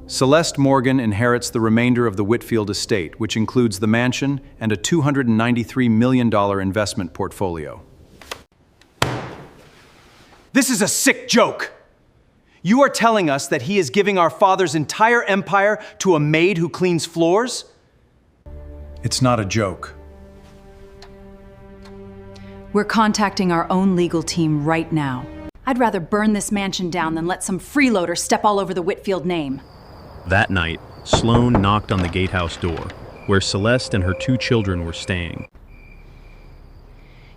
Celeste Morgan inherits the remainder of the Whitfield estate, which includes the mansion and a $293 million investment portfolio. This is a sick joke! You are telling us that he is giving our father's entire empire to a maid who cleans floors? It's not a joke. We're contacting our own legal team right now. I'd rather burn this mansion down than let some freeloader step all over the Whitfield name. That night, Sloane knocked on the gatehouse door, where Celeste and her 2 children were staying.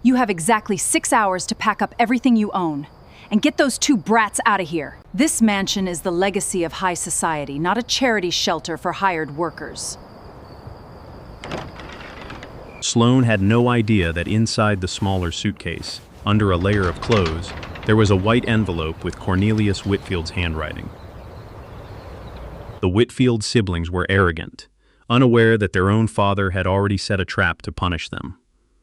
You have exactly 6 hours to pack up everything you own and get those 2 brats out of here. This mansion is the legacy of high society, not a charity shelter for hired workers. Sloane had no idea that inside the smaller suitcase, under a layer of clothes, there was a white envelope with Cornelius Whitfield's handwriting. The Whitfield siblings were arrogant, unaware that their own father had already set a trap to punish them.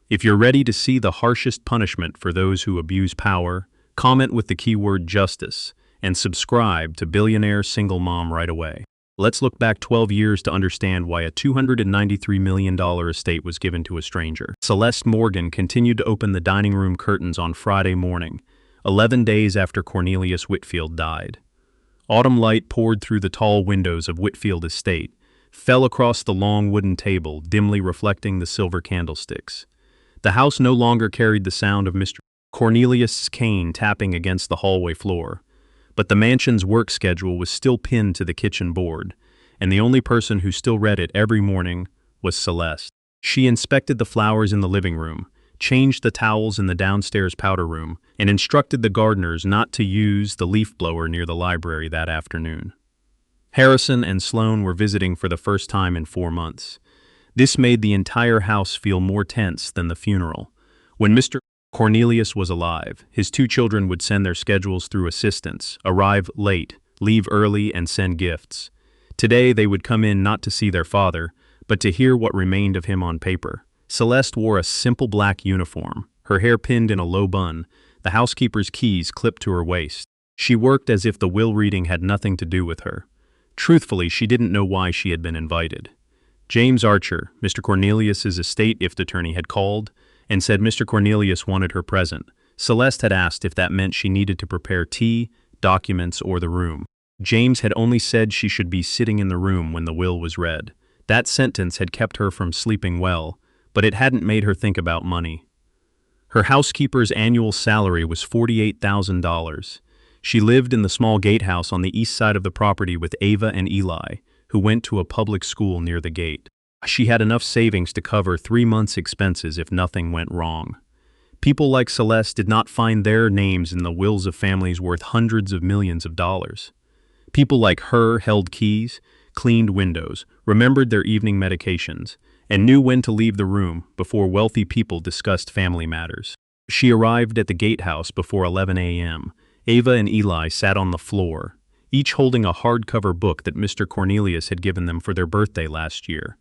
If you're ready to see the harshest punishment for those who abuse power, comment with the keyword justice and subscribe to Billionaire Single Mom right away. Let's look back 12 years to understand why a $293 million estate was given to a stranger. Celeste Morgan continued to open the dining room curtains on Friday morning, 11 days after Cornelius Whitfield died. Autumn light poured through the tall windows of Whitfield Estate, fell across the long wooden table, dimly reflecting the silver candlesticks. The house no longer carried the sound of Mr. Cornelius' cane tapping against the hallway floor, but the mansion's work schedule was still pinned to the kitchen board, and the only person who still read it every morning was Celeste. She inspected the flowers in the living room, changed the towels in the downstairs powder room, and instructed the gardeners not to use the leaf blower near the library that afternoon. Harrison and Sloane were visiting for the first time in 4 months. This made the entire house feel more tense than the funeral. When Mr. Cornelius was alive, his 2 children would send their schedules through assistants, arrive late, leave early, and send gifts. Today they would come in not to see their father, but to hear what remained of him on paper. Celeste wore a simple black uniform, her hair pinned in a low bun, the housekeeper's keys clipped to her waist. She worked as if the will reading had nothing to do with her. Truthfully, she didn't know why she had been invited. James Archer, Mr. Cornelius's estate attorney, had called and said Mr. Cornelius wanted her present. Celeste had asked if that meant she needed to prepare tea, documents, or the room. James had only said she should be sitting in the room when the will was read. That sentence had kept her from sleeping well, but it hadn't made her think about money. Her housekeeper's annual salary was $48,000. She lived in the small gatehouse on the east side of the property with Ava and Eli, who went to a public school near the gate. She had enough savings to cover 3 months' expenses if nothing went wrong. People like Celeste did not find their names in the wills of families worth hundreds of millions of dollars. People like her held keys, cleaned windows, remembered their evening medications, and knew when to leave the room before wealthy people discussed family matters. She arrived at the gatehouse before 11 a.m. Ava and Eli sat on the floor, each holding a hardcover book that Mr. Cornelius had given them for their birthday last year.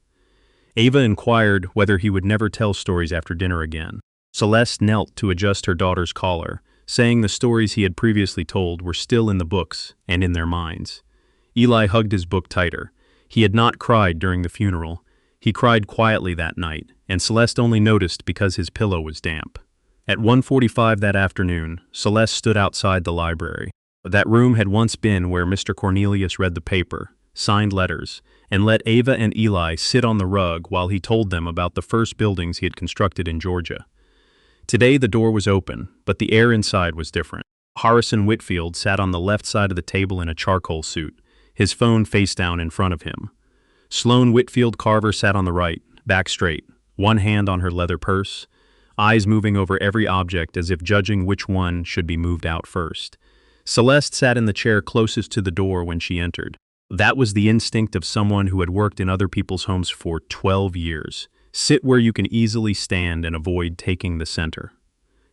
Ava inquired whether he would never tell stories after dinner again. Celeste knelt to adjust her daughter's collar, saying the stories he had previously told were still in the books and in their minds. Eli hugged his book tighter. He had not cried during the funeral. He cried quietly that night, and Celeste only noticed because his pillow was damp. At 1:45 that afternoon, Celeste stood outside the library. That room had once been where Mr. Cornelius read the paper, signed letters, and let Ava and Eli sit on the rug while he told them about the first buildings he had constructed in Georgia. Today the door was open, but the air inside was different. Harrison Whitfield sat on the left side of the table in a charcoal suit, his phone face down in front of him. Sloane Whitfield Carver sat on the right, back straight, one hand on her leather purse, eyes moving over every object as if judging which one should be moved out first. Celeste sat in the chair closest to the door when she entered. That was the instinct of someone who had worked in other people's homes for 12 years. Sit where you can easily stand and avoid taking the center.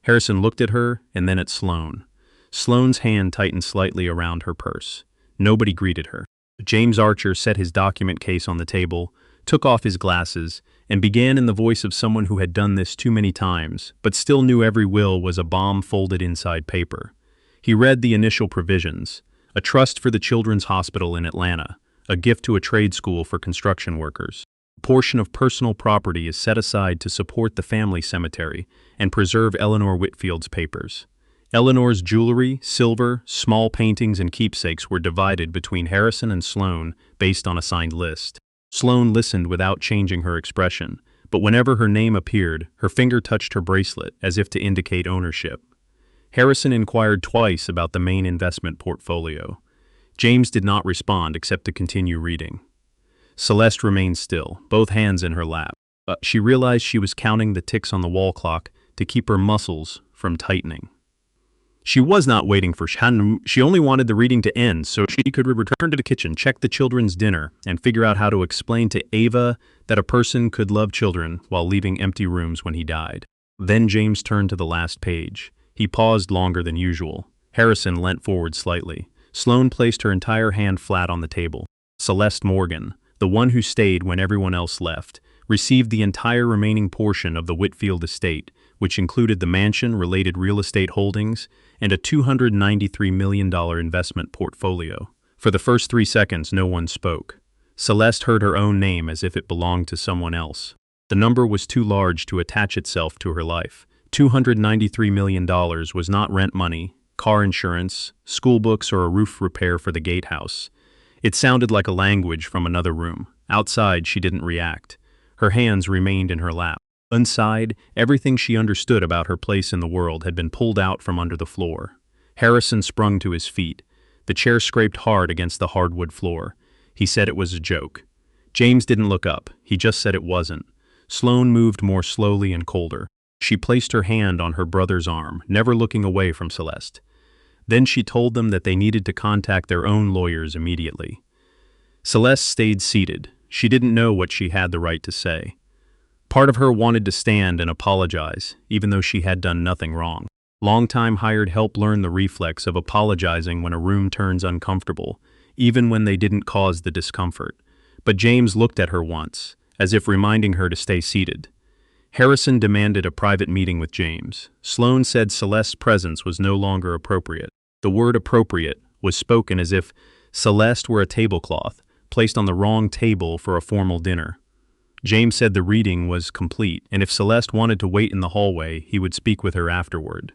Harrison looked at her and then at Sloane. Sloane's hand tightened slightly around her purse. Nobody greeted her. James Archer set his document case on the table, took off his glasses, and began in the voice of someone who had done this too many times, but still knew every will was a bomb folded inside paper. He read the initial provisions: a trust for the Children's Hospital in Atlanta, a gift to a trade school for construction workers. A portion of personal property is set aside to support the family cemetery and preserve Eleanor Whitfield's papers. Eleanor's jewelry, silver, small paintings, and keepsakes were divided between Harrison and Sloane based on a signed list. Sloane listened without changing her expression, but whenever her name appeared, her finger touched her bracelet as if to indicate ownership. Harrison inquired twice about the main investment portfolio. James did not respond except to continue reading. Celeste remained still, both hands in her lap. She realized she was counting the ticks on the wall clock to keep her muscles from tightening. She was not waiting for Shan. She only wanted the reading to end so she could return to the kitchen, check the children's dinner, and figure out how to explain to Ava that a person could love children while leaving empty rooms when he died. Then James turned to the last page. He paused longer than usual. Harrison leant forward slightly. Sloane placed her entire hand flat on the table. Celeste Morgan, the one who stayed when everyone else left, received the entire remaining portion of the Whitfield estate, which included the mansion-related real estate holdings and a $293 million investment portfolio. For the first 3 seconds, no one spoke. Celeste heard her own name as if it belonged to someone else. The number was too large to attach itself to her life. $293 million was not rent money, car insurance, school books, or a roof repair for the gatehouse. It sounded like a language from another room. Outside, she didn't react. Her hands remained in her lap. Inside, everything she understood about her place in the world had been pulled out from under the floor. Harrison sprung to his feet. The chair scraped hard against the hardwood floor. He said it was a joke. James didn't look up. He just said it wasn't. Sloane moved more slowly and colder. She placed her hand on her brother's arm, never looking away from Celeste. Then she told them that they needed to contact their own lawyers immediately. Celeste stayed seated. She didn't know what she had the right to say. Part of her wanted to stand and apologize, even though she had done nothing wrong. Long-time hired help learn the reflex of apologizing when a room turns uncomfortable, even when they didn't cause the discomfort. But James looked at her once, as if reminding her to stay seated. Harrison demanded a private meeting with James. Sloane said Celeste's presence was no longer appropriate. The word appropriate was spoken as if Celeste were a tablecloth, placed on the wrong table for a formal dinner. James said the reading was complete, and if Celeste wanted to wait in the hallway, he would speak with her afterward.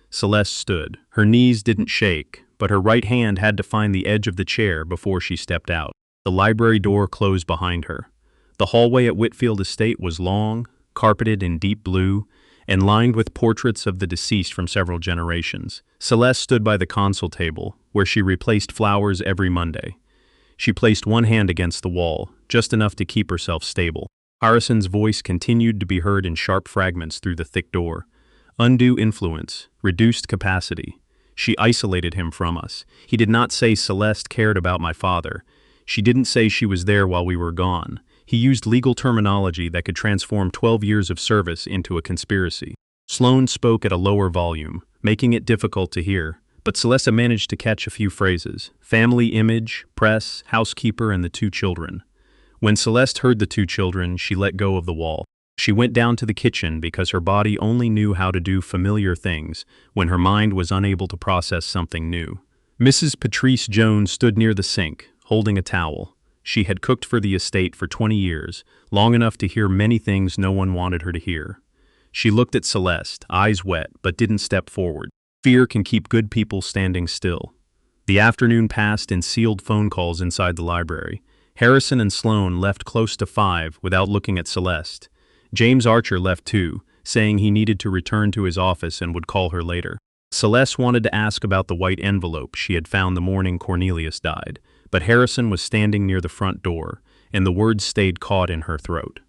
Celeste stood. Her knees didn't shake, but her right hand had to find the edge of the chair before she stepped out. The library door closed behind her. The hallway at Whitfield Estate was long, carpeted in deep blue, and lined with portraits of the deceased from several generations. Celeste stood by the console table, where she replaced flowers every Monday. She placed one hand against the wall, just enough to keep herself stable. Harrison's voice continued to be heard in sharp fragments through the thick door. Undue influence, reduced capacity. She isolated him from us. He did not say Celeste cared about my father. She didn't say she was there while we were gone. He used legal terminology that could transform 12 years of service into a conspiracy. Sloane spoke at a lower volume, making it difficult to hear, but Celeste managed to catch a few phrases. Family image, press, housekeeper, and the 2 children. When Celeste heard the 2 children, she let go of the wall. She went down to the kitchen because her body only knew how to do familiar things when her mind was unable to process something new. Mrs. Patrice Jones stood near the sink, holding a towel. She had cooked for the estate for 20 years, long enough to hear many things no one wanted her to hear. She looked at Celeste, eyes wet, but didn't step forward. Fear can keep good people standing still. The afternoon passed in sealed phone calls inside the library. Harrison and Sloane left close to 5 without looking at Celeste. James Archer left too, saying he needed to return to his office and would call her later. Celeste wanted to ask about the white envelope she had found the morning Cornelius died, but Harrison was standing near the front door, and the words stayed caught in her throat.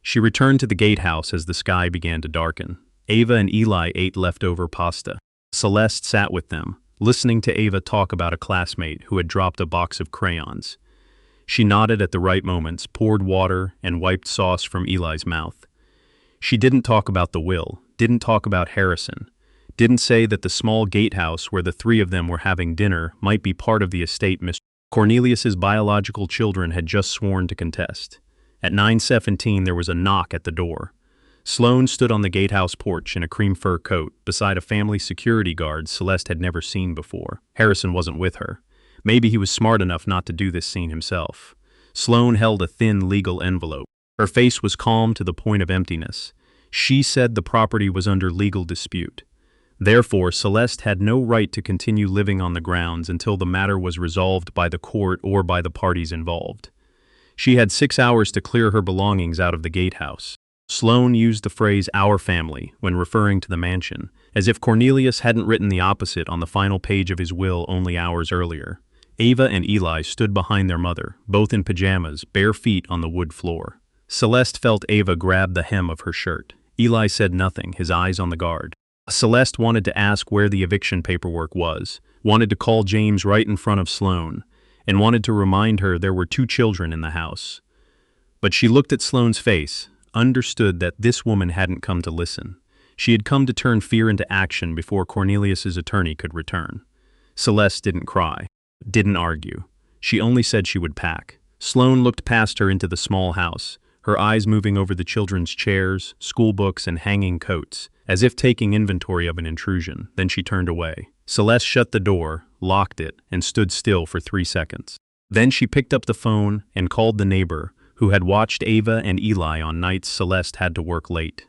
She returned to the gatehouse as the sky began to darken. Ava and Eli ate leftover pasta. Celeste sat with them, listening to Ava talk about a classmate who had dropped a box of crayons. She nodded at the right moments, poured water, and wiped sauce from Eli's mouth. She didn't talk about the will, didn't talk about Harrison, didn't say that the small gatehouse where the 3 of them were having dinner might be part of the estate Mr. Cornelius's biological children had just sworn to contest. At 9:17 there was a knock at the door. Sloane stood on the gatehouse porch in a cream fur coat beside a family security guard Celeste had never seen before. Harrison wasn't with her. Maybe he was smart enough not to do this scene himself. Sloane held a thin legal envelope. Her face was calm to the point of emptiness. She said the property was under legal dispute. Therefore, Celeste had no right to continue living on the grounds until the matter was resolved by the court or by the parties involved. She had 6 hours to clear her belongings out of the gatehouse. Sloane used the phrase "our family" when referring to the mansion, as if Cornelius hadn't written the opposite on the final page of his will only hours earlier. Ava and Eli stood behind their mother, both in pajamas, bare feet on the wood floor. Celeste felt Ava grab the hem of her shirt. Eli said nothing, his eyes on the guard. Celeste wanted to ask where the eviction paperwork was, wanted to call James right in front of Sloane, and wanted to remind her there were 2 children in the house. But she looked at Sloane's face, understood that this woman hadn't come to listen. She had come to turn fear into action before Cornelius's attorney could return. Celeste didn't cry, didn't argue. She only said she would pack. Sloane looked past her into the small house, her eyes moving over the children's chairs, school books, and hanging coats, as if taking inventory of an intrusion. Then she turned away. Celeste shut the door, locked it, and stood still for 3 seconds. Then she picked up the phone and called the neighbor, who had watched Ava and Eli on nights Celeste had to work late.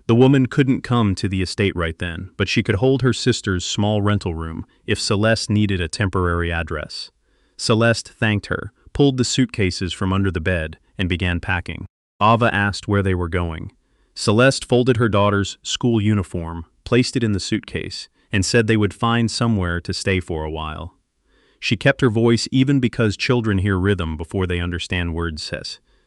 The woman couldn't come to the estate right then, but she could hold her sister's small rental room if Celeste needed a temporary address. Celeste thanked her, pulled the suitcases from under the bed, and began packing. Ava asked where they were going. Celeste folded her daughter's school uniform, placed it in the suitcase, and said they would find somewhere to stay for a while. She kept her voice even because children hear rhythm before they understand words.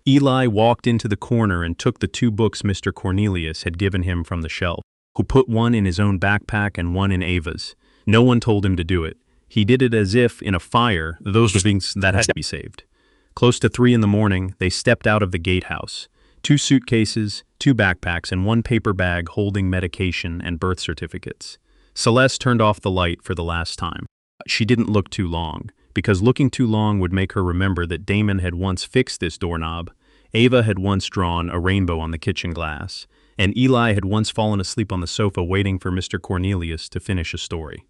Eli walked into the corner and took the 2 books Mr. Cornelius had given him from the shelf, who put one in his own backpack and one in Ava's. No one told him to do it. He did it as if, in a fire, those were things that had to be saved. Close to 3 in the morning, they stepped out of the gatehouse. 2 suitcases, 2 backpacks, and 1 paper bag holding medication and birth certificates. Celeste turned off the light for the last time. She didn't look too long, because looking too long would make her remember that Damon had once fixed this doorknob, Ava had once drawn a rainbow on the kitchen glass, and Eli had once fallen asleep on the sofa waiting for Mr. Cornelius to finish a story.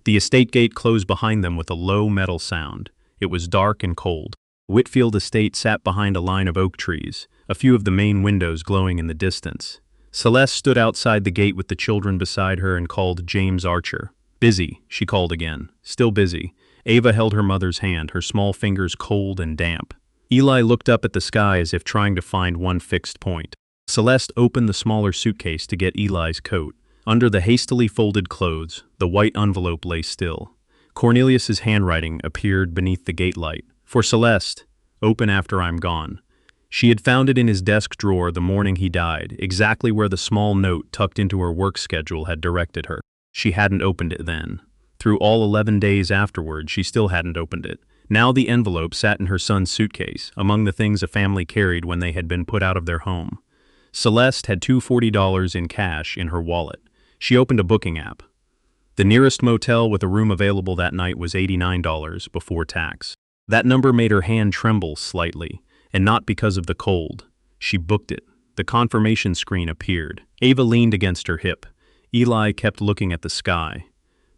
The estate gate closed behind them with a low metal sound. It was dark and cold. Whitfield Estate sat behind a line of oak trees, a few of the main windows glowing in the distance. Celeste stood outside the gate with the children beside her and called James Archer. "Busy," she called again. "Still busy." Ava held her mother's hand, her small fingers cold and damp. Eli looked up at the sky as if trying to find one fixed point. Celeste opened the smaller suitcase to get Eli's coat. Under the hastily folded clothes, the white envelope lay still. Cornelius's handwriting appeared beneath the gate light. "For Celeste, open after I'm gone." She had found it in his desk drawer the morning he died, exactly where the small note tucked into her work schedule had directed her. She hadn't opened it then. Through all 11 days afterward, she still hadn't opened it. Now the envelope sat in her son's suitcase, among the things a family carried when they had been put out of their home. Celeste had $240 in cash in her wallet. She opened a booking app. The nearest motel with a room available that night was $89 before tax. That number made her hand tremble slightly, and not because of the cold. She booked it. The confirmation screen appeared. Ava leaned against her hip. Eli kept looking at the sky.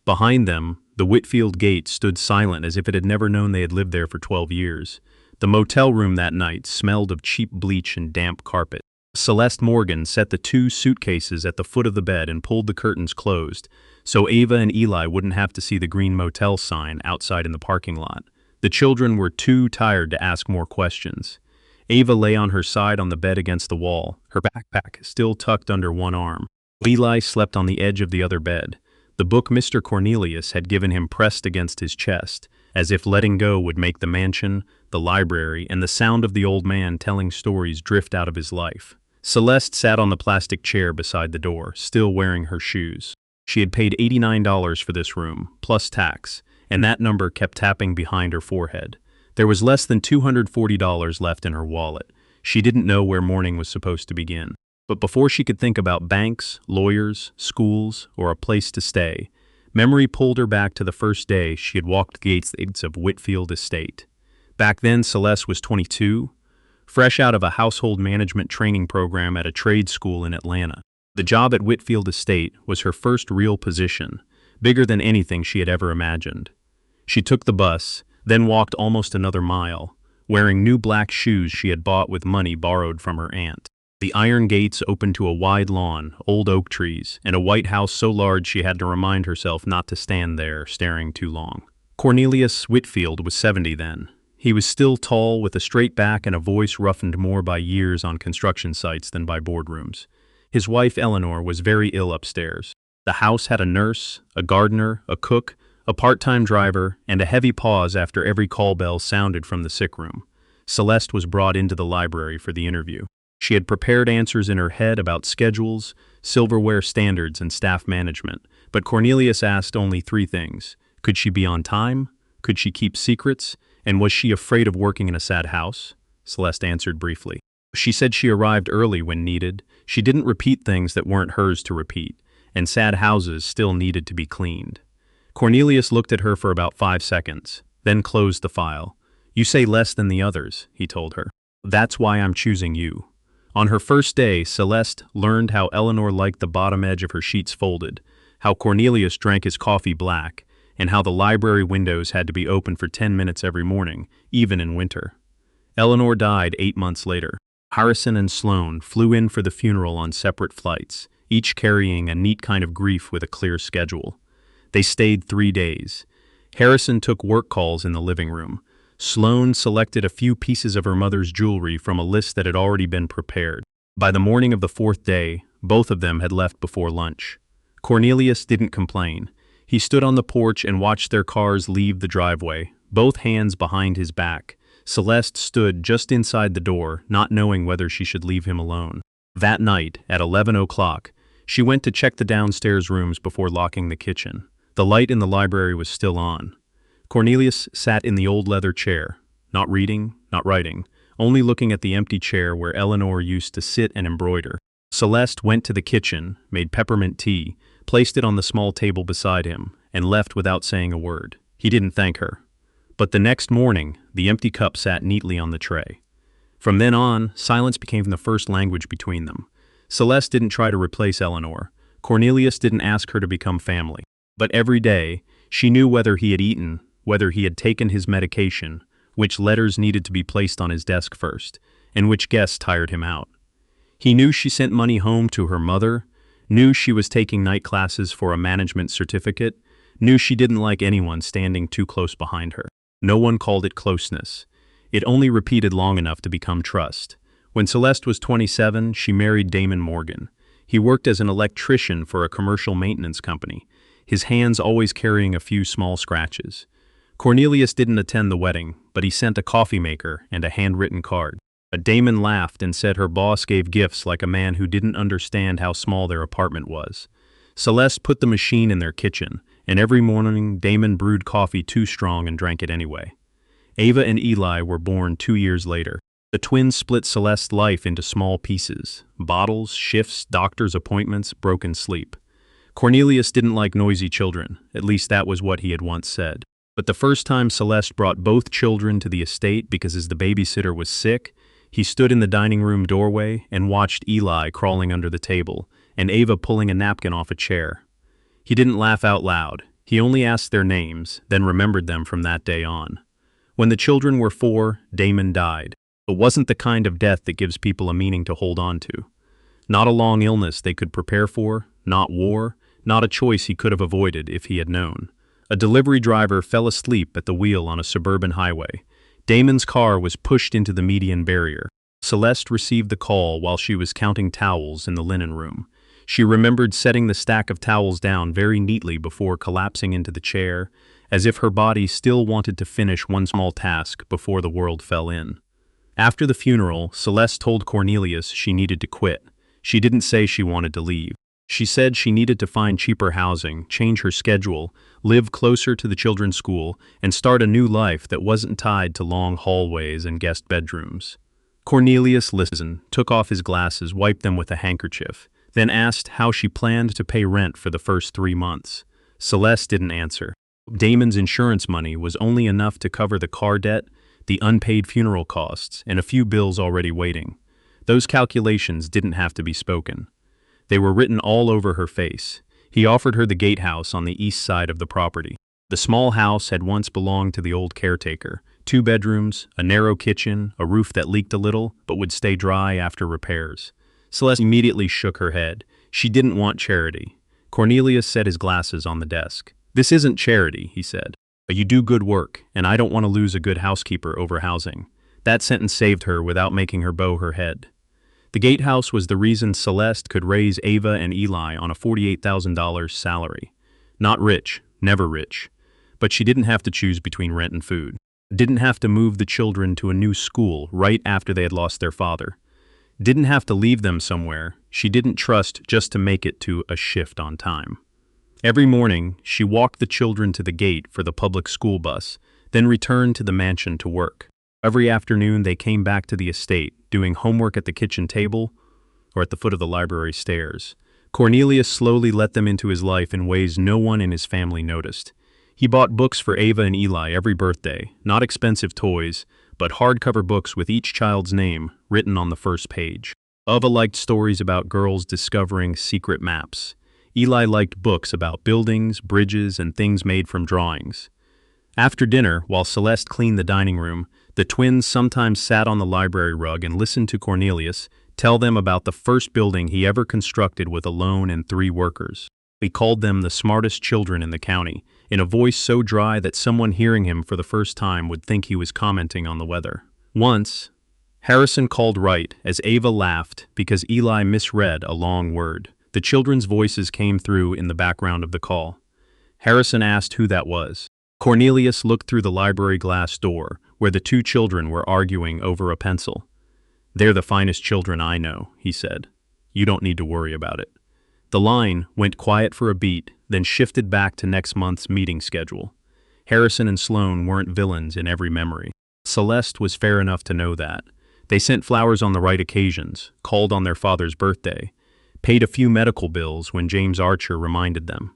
Behind them, the Whitfield gate stood silent as if it had never known they had lived there for 12 years. The motel room that night smelled of cheap bleach and damp carpet. Celeste Morgan set the 2 suitcases at the foot of the bed and pulled the curtains closed, so Ava and Eli wouldn't have to see the green motel sign outside in the parking lot. The children were too tired to ask more questions. Ava lay on her side on the bed against the wall, her backpack still tucked under one arm. Eli slept on the edge of the other bed. The book Mr. Cornelius had given him pressed against his chest, as if letting go would make the mansion, the library, and the sound of the old man telling stories drift out of his life. Celeste sat on the plastic chair beside the door, still wearing her shoes. She had paid $89 for this room, plus tax, and that number kept tapping behind her forehead. There was less than $240 left in her wallet. She didn't know where morning was supposed to begin. But before she could think about banks, lawyers, schools, or a place to stay, memory pulled her back to the first day she had walked the gates of Whitfield Estate. Back then, Celeste was 22, fresh out of a household management training program at a trade school in Atlanta. The job at Whitfield Estate was her first real position, bigger than anything she had ever imagined. She took the bus, then walked almost another mile, wearing new black shoes she had bought with money borrowed from her aunt. The iron gates opened to a wide lawn, old oak trees, and a white house so large she had to remind herself not to stand there staring too long. Cornelius Whitfield was 70 then. He was still tall, with a straight back and a voice roughened more by years on construction sites than by boardrooms. His wife Eleanor was very ill upstairs. The house had a nurse, a gardener, a cook, a part-time driver, and a heavy pause after every call bell sounded from the sick room. Celeste was brought into the library for the interview. She had prepared answers in her head about schedules, silverware standards, and staff management, but Cornelius asked only 3 things. Could she be on time? Could she keep secrets? And was she afraid of working in a sad house? Celeste answered briefly. She said she arrived early when needed. She didn't repeat things that weren't hers to repeat, and sad houses still needed to be cleaned. Cornelius looked at her for about 5 seconds, then closed the file. You say less than the others, he told her. That's why I'm choosing you. On her first day, Celeste learned how Eleanor liked the bottom edge of her sheets folded, how Cornelius drank his coffee black, and how the library windows had to be open for 10 minutes every morning, even in winter. Eleanor died 8 months later. Harrison and Sloane flew in for the funeral on separate flights, each carrying a neat kind of grief with a clear schedule. They stayed 3 days. Harrison took work calls in the living room. Sloane selected a few pieces of her mother's jewelry from a list that had already been prepared. By the morning of the 4th day, both of them had left before lunch. Cornelius didn't complain. He stood on the porch and watched their cars leave the driveway, both hands behind his back. Celeste stood just inside the door, not knowing whether she should leave him alone. That night, at 11 o'clock, she went to check the downstairs rooms before locking the kitchen. The light in the library was still on. Cornelius sat in the old leather chair, not reading, not writing, only looking at the empty chair where Eleanor used to sit and embroider. Celeste went to the kitchen, made peppermint tea, placed it on the small table beside him, and left without saying a word. He didn't thank her. But the next morning, the empty cup sat neatly on the tray. From then on, silence became the first language between them. Celeste didn't try to replace Eleanor. Cornelius didn't ask her to become family. But every day, she knew whether he had eaten, whether he had taken his medication, which letters needed to be placed on his desk first, and which guests tired him out. He knew she sent money home to her mother, knew she was taking night classes for a management certificate, knew she didn't like anyone standing too close behind her. No one called it closeness. It only repeated long enough to become trust. When Celeste was 27, she married Damon Morgan. He worked as an electrician for a commercial maintenance company, his hands always carrying a few small scratches. Cornelius didn't attend the wedding, but he sent a coffee maker and a handwritten card. Damon laughed and said her boss gave gifts like a man who didn't understand how small their apartment was. Celeste put the machine in their kitchen, and every morning Damon brewed coffee too strong and drank it anyway. Ava and Eli were born 2 years later. The twins split Celeste's life into small pieces: bottles, shifts, doctor's appointments, broken sleep. Cornelius didn't like noisy children, at least that was what he had once said. But the first time Celeste brought both children to the estate because the babysitter was sick, he stood in the dining room doorway and watched Eli crawling under the table and Ava pulling a napkin off a chair. He didn't laugh out loud. He only asked their names, then remembered them from that day on. When the children were 4, Damon died. It wasn't the kind of death that gives people a meaning to hold on to. Not a long illness they could prepare for, not war, not a choice he could have avoided if he had known. A delivery driver fell asleep at the wheel on a suburban highway. Damon's car was pushed into the median barrier. Celeste received the call while she was counting towels in the linen room. She remembered setting the stack of towels down very neatly before collapsing into the chair, as if her body still wanted to finish one small task before the world fell in. After the funeral, Celeste told Cornelius she needed to quit. She didn't say she wanted to leave. She said she needed to find cheaper housing, change her schedule, live closer to the children's school, and start a new life that wasn't tied to long hallways and guest bedrooms. Cornelius listened, took off his glasses, wiped them with a handkerchief, then asked how she planned to pay rent for the first 3 months. Celeste didn't answer. Damon's insurance money was only enough to cover the car debt, the unpaid funeral costs, and a few bills already waiting. Those calculations didn't have to be spoken. They were written all over her face. He offered her the gatehouse on the east side of the property. The small house had once belonged to the old caretaker. 2 bedrooms, a narrow kitchen, a roof that leaked a little but would stay dry after repairs. Celeste immediately shook her head. She didn't want charity. Cornelius set his glasses on the desk. "This isn't charity," he said. "But you do good work, and I don't want to lose a good housekeeper over housing." That sentence saved her without making her bow her head. The gatehouse was the reason Celeste could raise Ava and Eli on a $48,000 salary. Not rich, never rich. But she didn't have to choose between rent and food. Didn't have to move the children to a new school right after they had lost their father. Didn't have to leave them somewhere she didn't trust just to make it to a shift on time. Every morning, she walked the children to the gate for the public school bus, then returned to the mansion to work. Every afternoon, they came back to the estate, doing homework at the kitchen table or at the foot of the library stairs. Cornelius slowly let them into his life in ways no one in his family noticed. He bought books for Ava and Eli every birthday, not expensive toys, but hardcover books with each child's name written on the first page. Ava liked stories about girls discovering secret maps. Eli liked books about buildings, bridges, and things made from drawings. After dinner, while Celeste cleaned the dining room, the twins sometimes sat on the library rug and listened to Cornelius tell them about the first building he ever constructed with a loan and 3 workers. He called them the smartest children in the county, in a voice so dry that someone hearing him for the first time would think he was commenting on the weather. Once, Harrison called right as Ava laughed because Eli misread a long word. The children's voices came through in the background of the call. Harrison asked who that was. Cornelius looked through the library glass door, where the 2 children were arguing over a pencil. "They're the finest children I know," he said. "You don't need to worry about it." The line went quiet for a beat, then shifted back to next month's meeting schedule. Harrison and Sloane weren't villains in every memory. Celeste was fair enough to know that. They sent flowers on the right occasions, called on their father's birthday, paid a few medical bills when James Archer reminded them.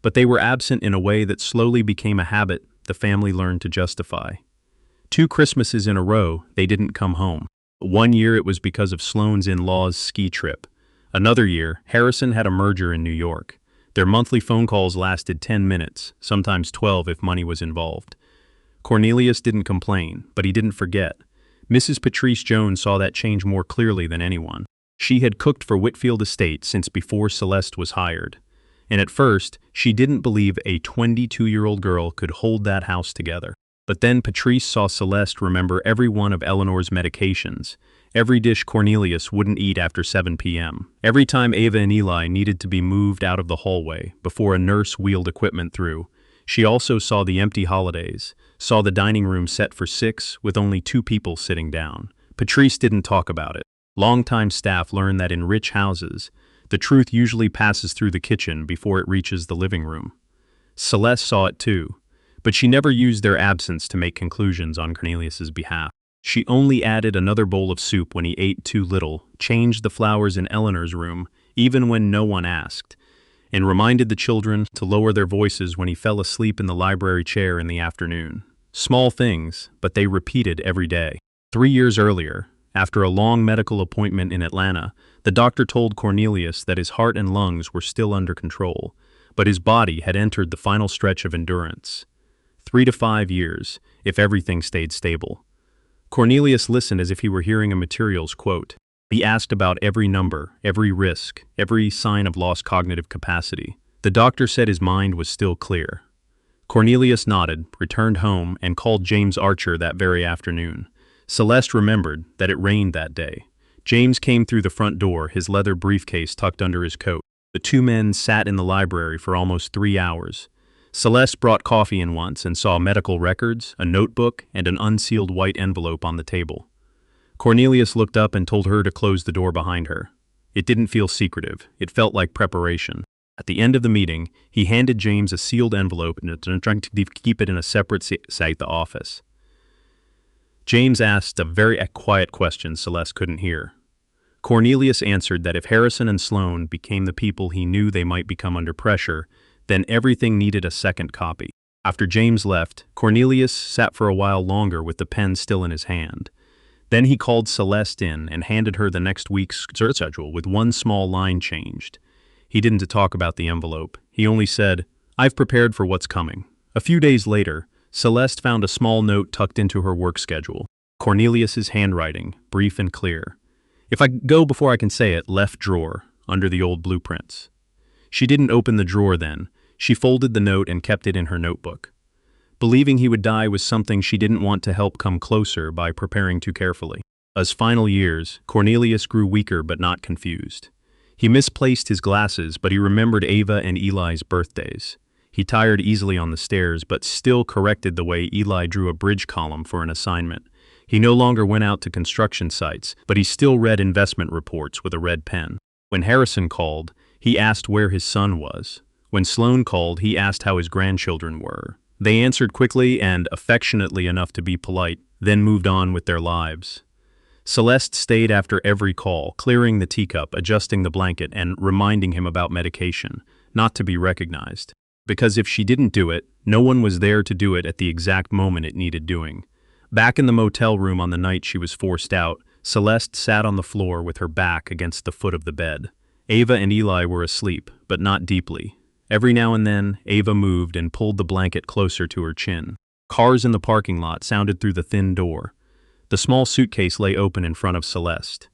But they were absent in a way that slowly became a habit the family learned to justify. 2 Christmases in a row, they didn't come home. One year it was because of Sloane's in-laws' ski trip. Another year, Harrison had a merger in New York. Their monthly phone calls lasted 10 minutes, sometimes 12 if money was involved. Cornelius didn't complain, but he didn't forget. Mrs. Patrice Jones saw that change more clearly than anyone. She had cooked for Whitfield Estate since before Celeste was hired. And at first, she didn't believe a 22-year-old girl could hold that house together. But then Patrice saw Celeste remember every one of Eleanor's medications, every dish Cornelius wouldn't eat after 7 p.m., every time Ava and Eli needed to be moved out of the hallway before a nurse wheeled equipment through. She also saw the empty holidays, saw the dining room set for 6 with only 2 people sitting down. Patrice didn't talk about it. Longtime staff learned that in rich houses, the truth usually passes through the kitchen before it reaches the living room. Celeste saw it too, but she never used their absence to make conclusions on Cornelius's behalf. She only added another bowl of soup when he ate too little, changed the flowers in Eleanor's room, even when no one asked, and reminded the children to lower their voices when he fell asleep in the library chair in the afternoon. Small things, but they repeated every day. 3 years earlier, after a long medical appointment in Atlanta, the doctor told Cornelius that his heart and lungs were still under control, but his body had entered the final stretch of endurance. 3 to 5 years, if everything stayed stable. Cornelius listened as if he were hearing a materials quote. He asked about every number, every risk, every sign of lost cognitive capacity. The doctor said his mind was still clear. Cornelius nodded, returned home, and called James Archer that very afternoon. Celeste remembered that it rained that day. James came through the front door, his leather briefcase tucked under his coat. The 2 men sat in the library for almost 3 hours. Celeste brought coffee in once and saw medical records, a notebook, and an unsealed white envelope on the table. Cornelius looked up and told her to close the door behind her. It didn't feel secretive. It felt like preparation. At the end of the meeting, he handed James a sealed envelope and trying to keep it in a separate safe at the office. James asked a very quiet question Celeste couldn't hear. Cornelius answered that if Harrison and Sloane became the people he knew they might become under pressure, then everything needed a second copy. After James left, Cornelius sat for a while longer with the pen still in his hand. Then he called Celeste in and handed her the next week's schedule with one small line changed. He didn't talk about the envelope. He only said, "I've prepared for what's coming. A few days later, Celeste found a small note tucked into her work schedule. Cornelius's handwriting, brief and clear. If I go before I can say it, left drawer, under the old blueprints. She didn't open the drawer then. She folded the note and kept it in her notebook. Believing he would die was something she didn't want to help come closer by preparing too carefully. As final years, Cornelius grew weaker but not confused. He misplaced his glasses, but he remembered Ava and Eli's birthdays. He tired easily on the stairs, but still corrected the way Eli drew a bridge column for an assignment. He no longer went out to construction sites, but he still read investment reports with a red pen. When Harrison called, he asked where his son was. When Sloan called, he asked how his grandchildren were. They answered quickly and affectionately enough to be polite, then moved on with their lives. Celeste stayed after every call, clearing the teacup, adjusting the blanket, and reminding him about medication, not to be recognized. Because if she didn't do it, no one was there to do it at the exact moment it needed doing. Back in the motel room on the night she was forced out, Celeste sat on the floor with her back against the foot of the bed. Ava and Eli were asleep, but not deeply. Every now and then, Ava moved and pulled the blanket closer to her chin. Cars in the parking lot sounded through the thin door. The small suitcase lay open in front of Celeste.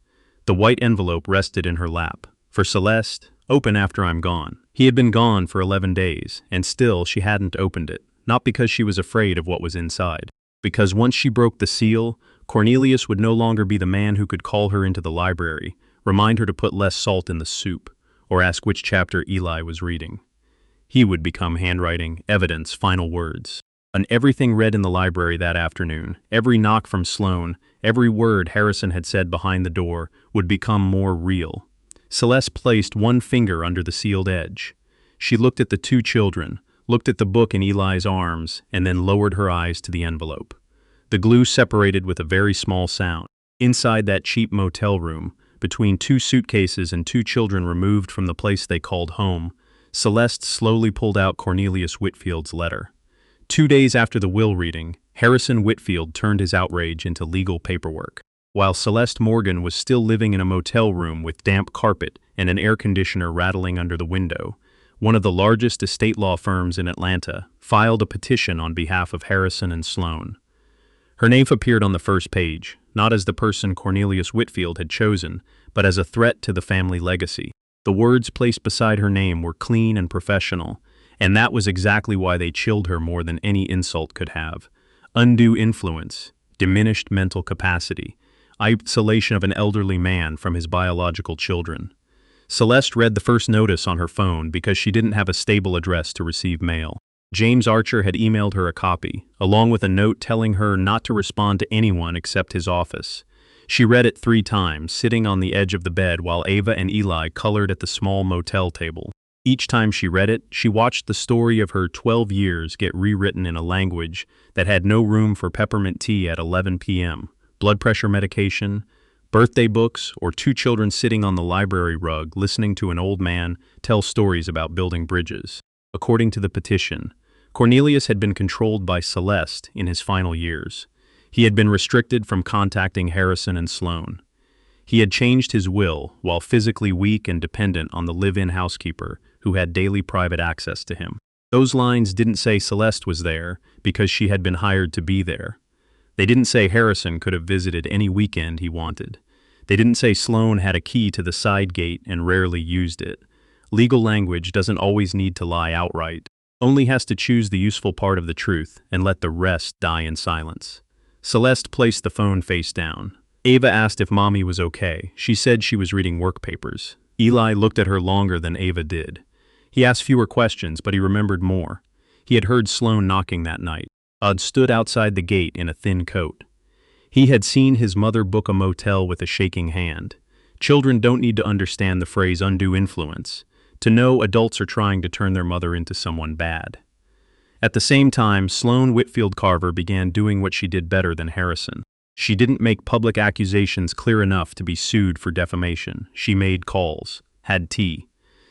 The white envelope rested in her lap. For Celeste, open after I'm gone. He had been gone for 11 days, and still she hadn't opened it, not because she was afraid of what was inside. Because once she broke the seal, Cornelius would no longer be the man who could call her into the library, remind her to put less salt in the soup, or ask which chapter Eli was reading. He would become handwriting, evidence, final words. On everything read in the library that afternoon, every knock from Sloan, every word Harrison had said behind the door, would become more real. Celeste placed one finger under the sealed edge. She looked at the two children, looked at the book in Eli's arms, and then lowered her eyes to the envelope. The glue separated with a very small sound. Inside that cheap motel room, between two suitcases and two children removed from the place they called home, Celeste slowly pulled out Cornelius Whitfield's letter. 2 days after the will reading, Harrison Whitfield turned his outrage into legal paperwork. While Celeste Morgan was still living in a motel room with damp carpet and an air conditioner rattling under the window, one of the largest estate law firms in Atlanta filed a petition on behalf of Harrison and Sloan. Her name appeared on the first page, not as the person Cornelius Whitfield had chosen, but as a threat to the family legacy. The words placed beside her name were clean and professional, and that was exactly why they chilled her more than any insult could have. Undue influence, diminished mental capacity, isolation of an elderly man from his biological children. Celeste read the first notice on her phone because she didn't have a stable address to receive mail. James Archer had emailed her a copy, along with a note telling her not to respond to anyone except his office. She read it 3 times, sitting on the edge of the bed while Ava and Eli colored at the small motel table. Each time she read it, she watched the story of her 12 years get rewritten in a language that had no room for peppermint tea at 11 p.m., blood pressure medication, birthday books, or 2 children sitting on the library rug listening to an old man tell stories about building bridges. According to the petition, Cornelius had been controlled by Celeste in his final years. He had been restricted from contacting Harrison and Sloan. He had changed his will while physically weak and dependent on the live-in housekeeper who had daily private access to him. Those lines didn't say Celeste was there because she had been hired to be there. They didn't say Harrison could have visited any weekend he wanted. They didn't say Sloan had a key to the side gate and rarely used it. Legal language doesn't always need to lie outright. Only has to choose the useful part of the truth and let the rest die in silence. Celeste placed the phone face down. Ava asked if Mommy was okay. She said she was reading work papers. Eli looked at her longer than Ava did. He asked fewer questions, but he remembered more. He had heard Sloan knocking that night. Ud stood outside the gate in a thin coat. He had seen his mother book a motel with a shaking hand. Children don't need to understand the phrase undue influence to know adults are trying to turn their mother into someone bad. At the same time, Sloan Whitfield Carver began doing what she did better than Harrison. She didn't make public accusations clear enough to be sued for defamation. She made calls, had tea,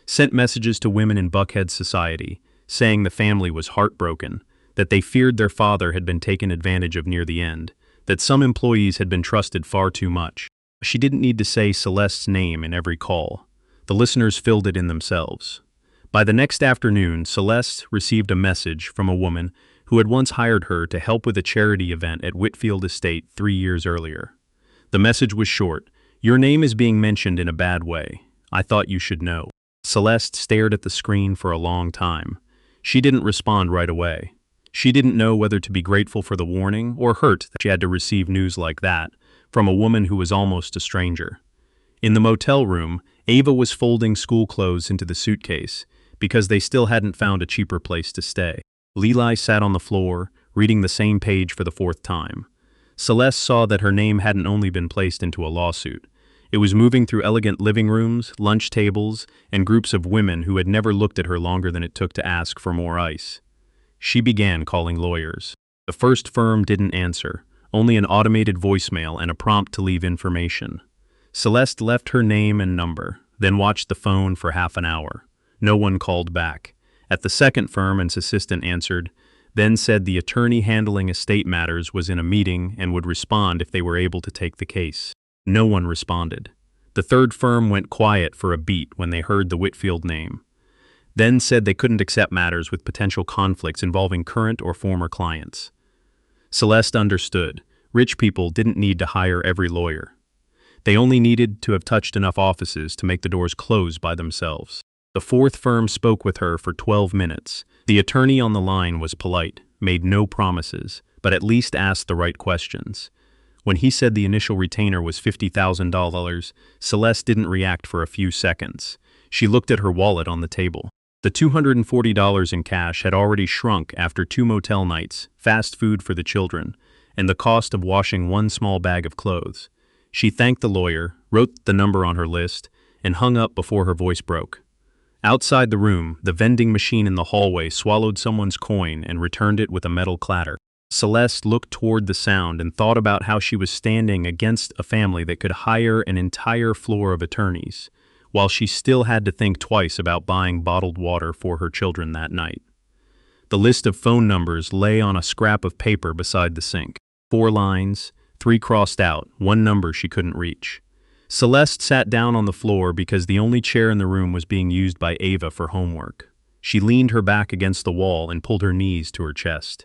sent messages to women in Buckhead society, saying the family was heartbroken, that they feared their father had been taken advantage of near the end, that some employees had been trusted far too much. She didn't need to say Celeste's name in every call. The listeners filled it in themselves. By the next afternoon, Celeste received a message from a woman who had once hired her to help with a charity event at Whitfield Estate 3 years earlier. The message was short. "Your name is being mentioned in a bad way. I thought you should know." Celeste stared at the screen for a long time. She didn't respond right away. She didn't know whether to be grateful for the warning or hurt that she had to receive news like that from a woman who was almost a stranger. In the motel room, Ava was folding school clothes into the suitcase because they still hadn't found a cheaper place to stay. Levi sat on the floor, reading the same page for the 4th time. Celeste saw that her name hadn't only been placed into a lawsuit. It was moving through elegant living rooms, lunch tables, and groups of women who had never looked at her longer than it took to ask for more ice. She began calling lawyers. The first firm didn't answer, only an automated voicemail and a prompt to leave information. Celeste left her name and number, then watched the phone for half an hour. No one called back. At the second firm, an assistant answered, then said the attorney handling estate matters was in a meeting and would respond if they were able to take the case. No one responded. The third firm went quiet for a beat when they heard the Whitfield name, then said they couldn't accept matters with potential conflicts involving current or former clients. Celeste understood. Rich people didn't need to hire every lawyer. They only needed to have touched enough offices to make the doors close by themselves. The fourth firm spoke with her for 12 minutes. The attorney on the line was polite, made no promises, but at least asked the right questions. When he said the initial retainer was $50,000, Celeste didn't react for a few seconds. She looked at her wallet on the table. The $240 in cash had already shrunk after 2 motel nights, fast food for the children, and the cost of washing 1 small bag of clothes. She thanked the lawyer, wrote the number on her list, and hung up before her voice broke. Outside the room, the vending machine in the hallway swallowed someone's coin and returned it with a metal clatter. Celeste looked toward the sound and thought about how she was standing against a family that could hire an entire floor of attorneys, while she still had to think twice about buying bottled water for her children that night. The list of phone numbers lay on a scrap of paper beside the sink. 4 lines, 3 crossed out, 1 number she couldn't reach. Celeste sat down on the floor because the only chair in the room was being used by Ava for homework. She leaned her back against the wall and pulled her knees to her chest.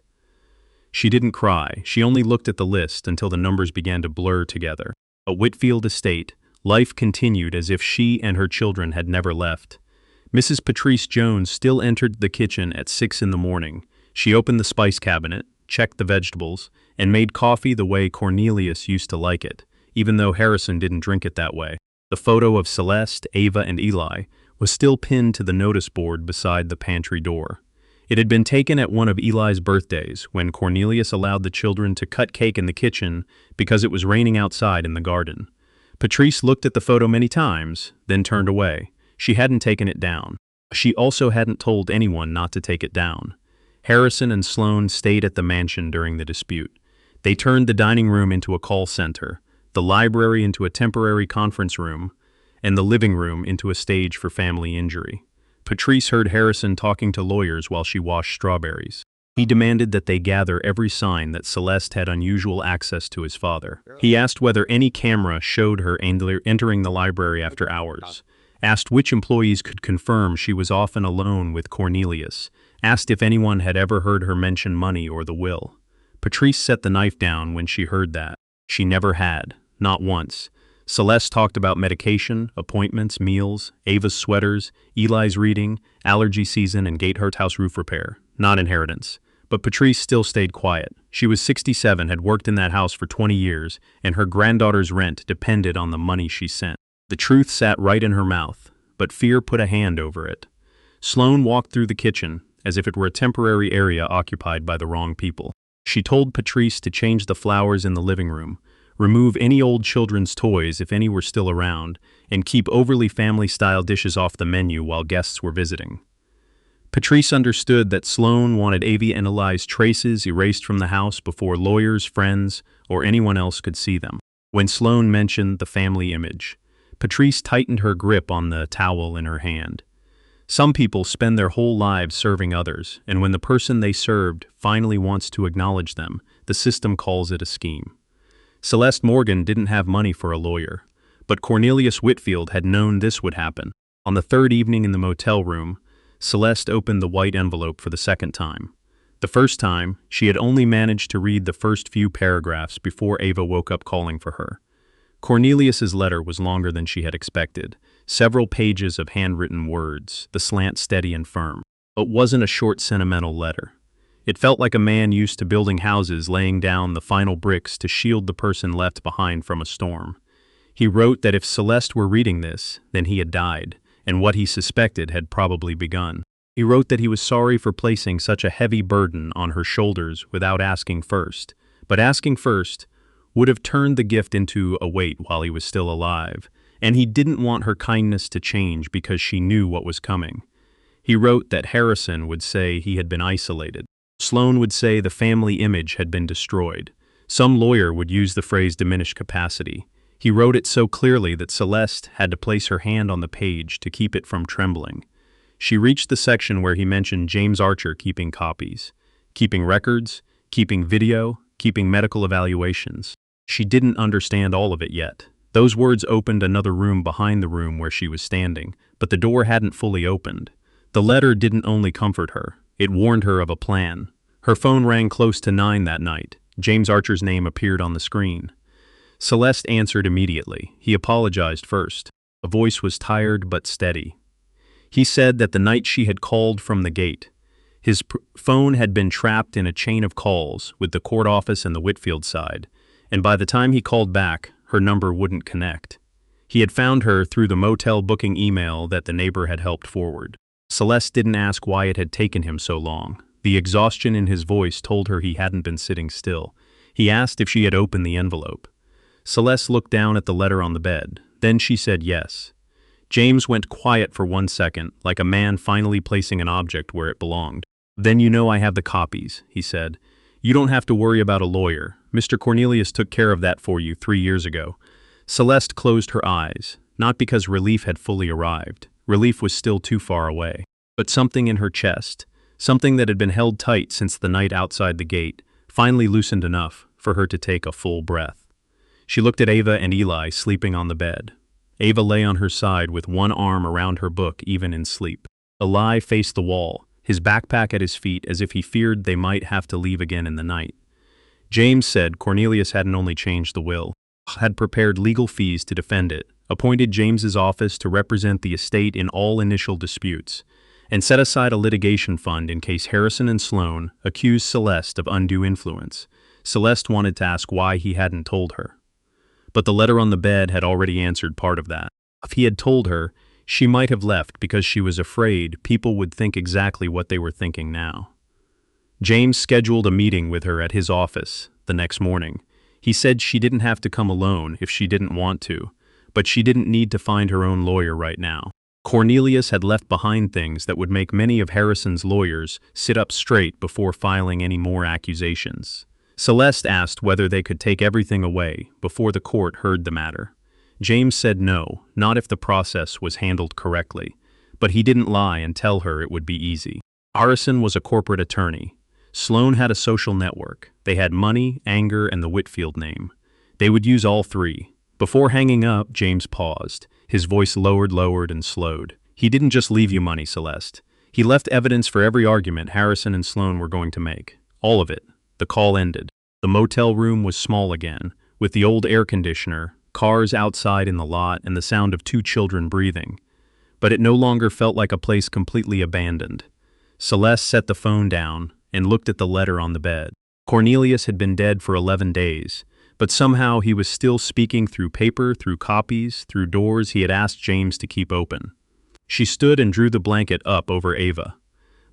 She didn't cry, she only looked at the list until the numbers began to blur together. At Whitfield Estate, life continued as if she and her children had never left. Mrs. Patrice Jones still entered the kitchen at 6 in the morning. She opened the spice cabinet, checked the vegetables, and made coffee the way Cornelius used to like it, even though Harrison didn't drink it that way. The photo of Celeste, Ava, and Eli was still pinned to the notice board beside the pantry door. It had been taken at one of Eli's birthdays when Cornelius allowed the children to cut cake in the kitchen because it was raining outside in the garden. Patrice looked at the photo many times, then turned away. She hadn't taken it down. She also hadn't told anyone not to take it down. Harrison and Sloan stayed at the mansion during the dispute. They turned the dining room into a call center, the library into a temporary conference room, and the living room into a stage for family injury. Patrice heard Harrison talking to lawyers while she washed strawberries. He demanded that they gather every sign that Celeste had unusual access to his father. He asked whether any camera showed her entering the library after hours, asked which employees could confirm she was often alone with Cornelius, asked if anyone had ever heard her mention money or the will. Patrice set the knife down when she heard that. She never had, not once. Celeste talked about medication, appointments, meals, Ava's sweaters, Eli's reading, allergy season, and Gatehart house roof repair. Not inheritance. But Patrice still stayed quiet. She was 67, had worked in that house for 20 years, and her granddaughter's rent depended on the money she sent. The truth sat right in her mouth, but fear put a hand over it. Sloan walked through the kitchen, as if it were a temporary area occupied by the wrong people. She told Patrice to change the flowers in the living room, remove any old children's toys if any were still around, and keep overly family-style dishes off the menu while guests were visiting. Patrice understood that Sloan wanted Avi and Eli's traces erased from the house before lawyers, friends, or anyone else could see them. When Sloan mentioned the family image, Patrice tightened her grip on the towel in her hand. Some people spend their whole lives serving others, and when the person they served finally wants to acknowledge them, the system calls it a scheme. Celeste Morgan didn't have money for a lawyer, but Cornelius Whitfield had known this would happen. On the 3rd evening in the motel room, Celeste opened the white envelope for the second time. The first time, she had only managed to read the first few paragraphs before Ava woke up calling for her. Cornelius's letter was longer than she had expected, several pages of handwritten words, the slant steady and firm. It wasn't a short sentimental letter. It felt like a man used to building houses laying down the final bricks to shield the person left behind from a storm. He wrote that if Celeste were reading this, then he had died, and what he suspected had probably begun. He wrote that he was sorry for placing such a heavy burden on her shoulders without asking first, but asking first would have turned the gift into a weight while he was still alive, and he didn't want her kindness to change because she knew what was coming. He wrote that Harrison would say he had been isolated. Sloane would say the family image had been destroyed. Some lawyer would use the phrase diminished capacity. He wrote it so clearly that Celeste had to place her hand on the page to keep it from trembling. She reached the section where he mentioned James Archer keeping copies, keeping records, keeping video, keeping medical evaluations. She didn't understand all of it yet. Those words opened another room behind the room where she was standing, but the door hadn't fully opened. The letter didn't only comfort her, it warned her of a plan. Her phone rang close to 9 that night. James Archer's name appeared on the screen. Celeste answered immediately. He apologized first. The voice was tired but steady. He said that the night she had called from the gate, his phone had been trapped in a chain of calls with the court office and the Whitfield side, and by the time he called back, her number wouldn't connect. He had found her through the motel booking email that the neighbor had helped forward. Celeste didn't ask why it had taken him so long. The exhaustion in his voice told her he hadn't been sitting still. He asked if she had opened the envelope. Celeste looked down at the letter on the bed. Then she said yes. James went quiet for 1 second, like a man finally placing an object where it belonged. "Then you know I have the copies," he said. "You don't have to worry about a lawyer. Mr. Cornelius took care of that for you 3 years ago." Celeste closed her eyes, not because relief had fully arrived. Relief was still too far away. But something in her chest, something that had been held tight since the night outside the gate, finally loosened enough for her to take a full breath. She looked at Ava and Eli sleeping on the bed. Ava lay on her side with one arm around her book even in sleep. Eli faced the wall, his backpack at his feet as if he feared they might have to leave again in the night. James said Cornelius hadn't only changed the will, had prepared legal fees to defend it, appointed James's office to represent the estate in all initial disputes, and set aside a litigation fund in case Harrison and Sloane accused Celeste of undue influence. Celeste wanted to ask why he hadn't told her. But the letter on the bed had already answered part of that. If he had told her, she might have left because she was afraid people would think exactly what they were thinking now. James scheduled a meeting with her at his office the next morning. He said she didn't have to come alone if she didn't want to, but she didn't need to find her own lawyer right now. Cornelius had left behind things that would make many of Harrison's lawyers sit up straight before filing any more accusations. Celeste asked whether they could take everything away before the court heard the matter. James said no, not if the process was handled correctly, but he didn't lie and tell her it would be easy. Harrison was a corporate attorney. Sloane had a social network. They had money, anger, and the Whitfield name. They would use all three. Before hanging up, James paused. His voice lowered and slowed. He didn't just leave you money, Celeste. He left evidence for every argument Harrison and Sloane were going to make. All of it. The call ended. The motel room was small again, with the old air conditioner, cars outside in the lot, and the sound of 2 children breathing. But it no longer felt like a place completely abandoned. Celeste set the phone down and looked at the letter on the bed. Cornelius had been dead for 11 days, but somehow he was still speaking through paper, through copies, through doors he had asked James to keep open. She stood and drew the blanket up over Ava.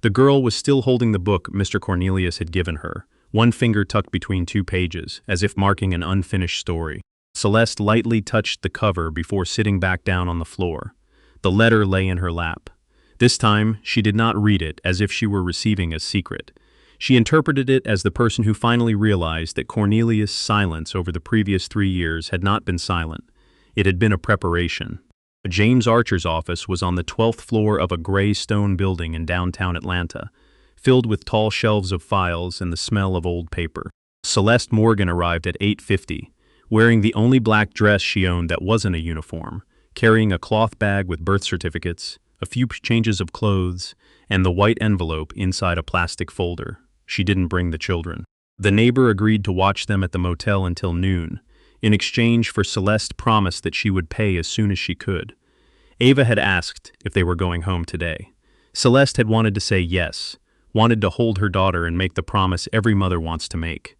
The girl was still holding the book Mr. Cornelius had given her, one finger tucked between 2 pages, as if marking an unfinished story. Celeste lightly touched the cover before sitting back down on the floor. The letter lay in her lap. This time, she did not read it as if she were receiving a secret. She interpreted it as the person who finally realized that Cornelius' silence over the previous 3 years had not been silent. It had been a preparation. James Archer's office was on the 12th floor of a gray stone building in downtown Atlanta, filled with tall shelves of files and the smell of old paper. Celeste Morgan arrived at 8:50, wearing the only black dress she owned that wasn't a uniform, carrying a cloth bag with birth certificates, a few changes of clothes, and the white envelope inside a plastic folder. She didn't bring the children. The neighbor agreed to watch them at the motel until noon, in exchange for Celeste's promise that she would pay as soon as she could. Ava had asked if they were going home today. Celeste had wanted to say yes, wanted to hold her daughter and make the promise every mother wants to make.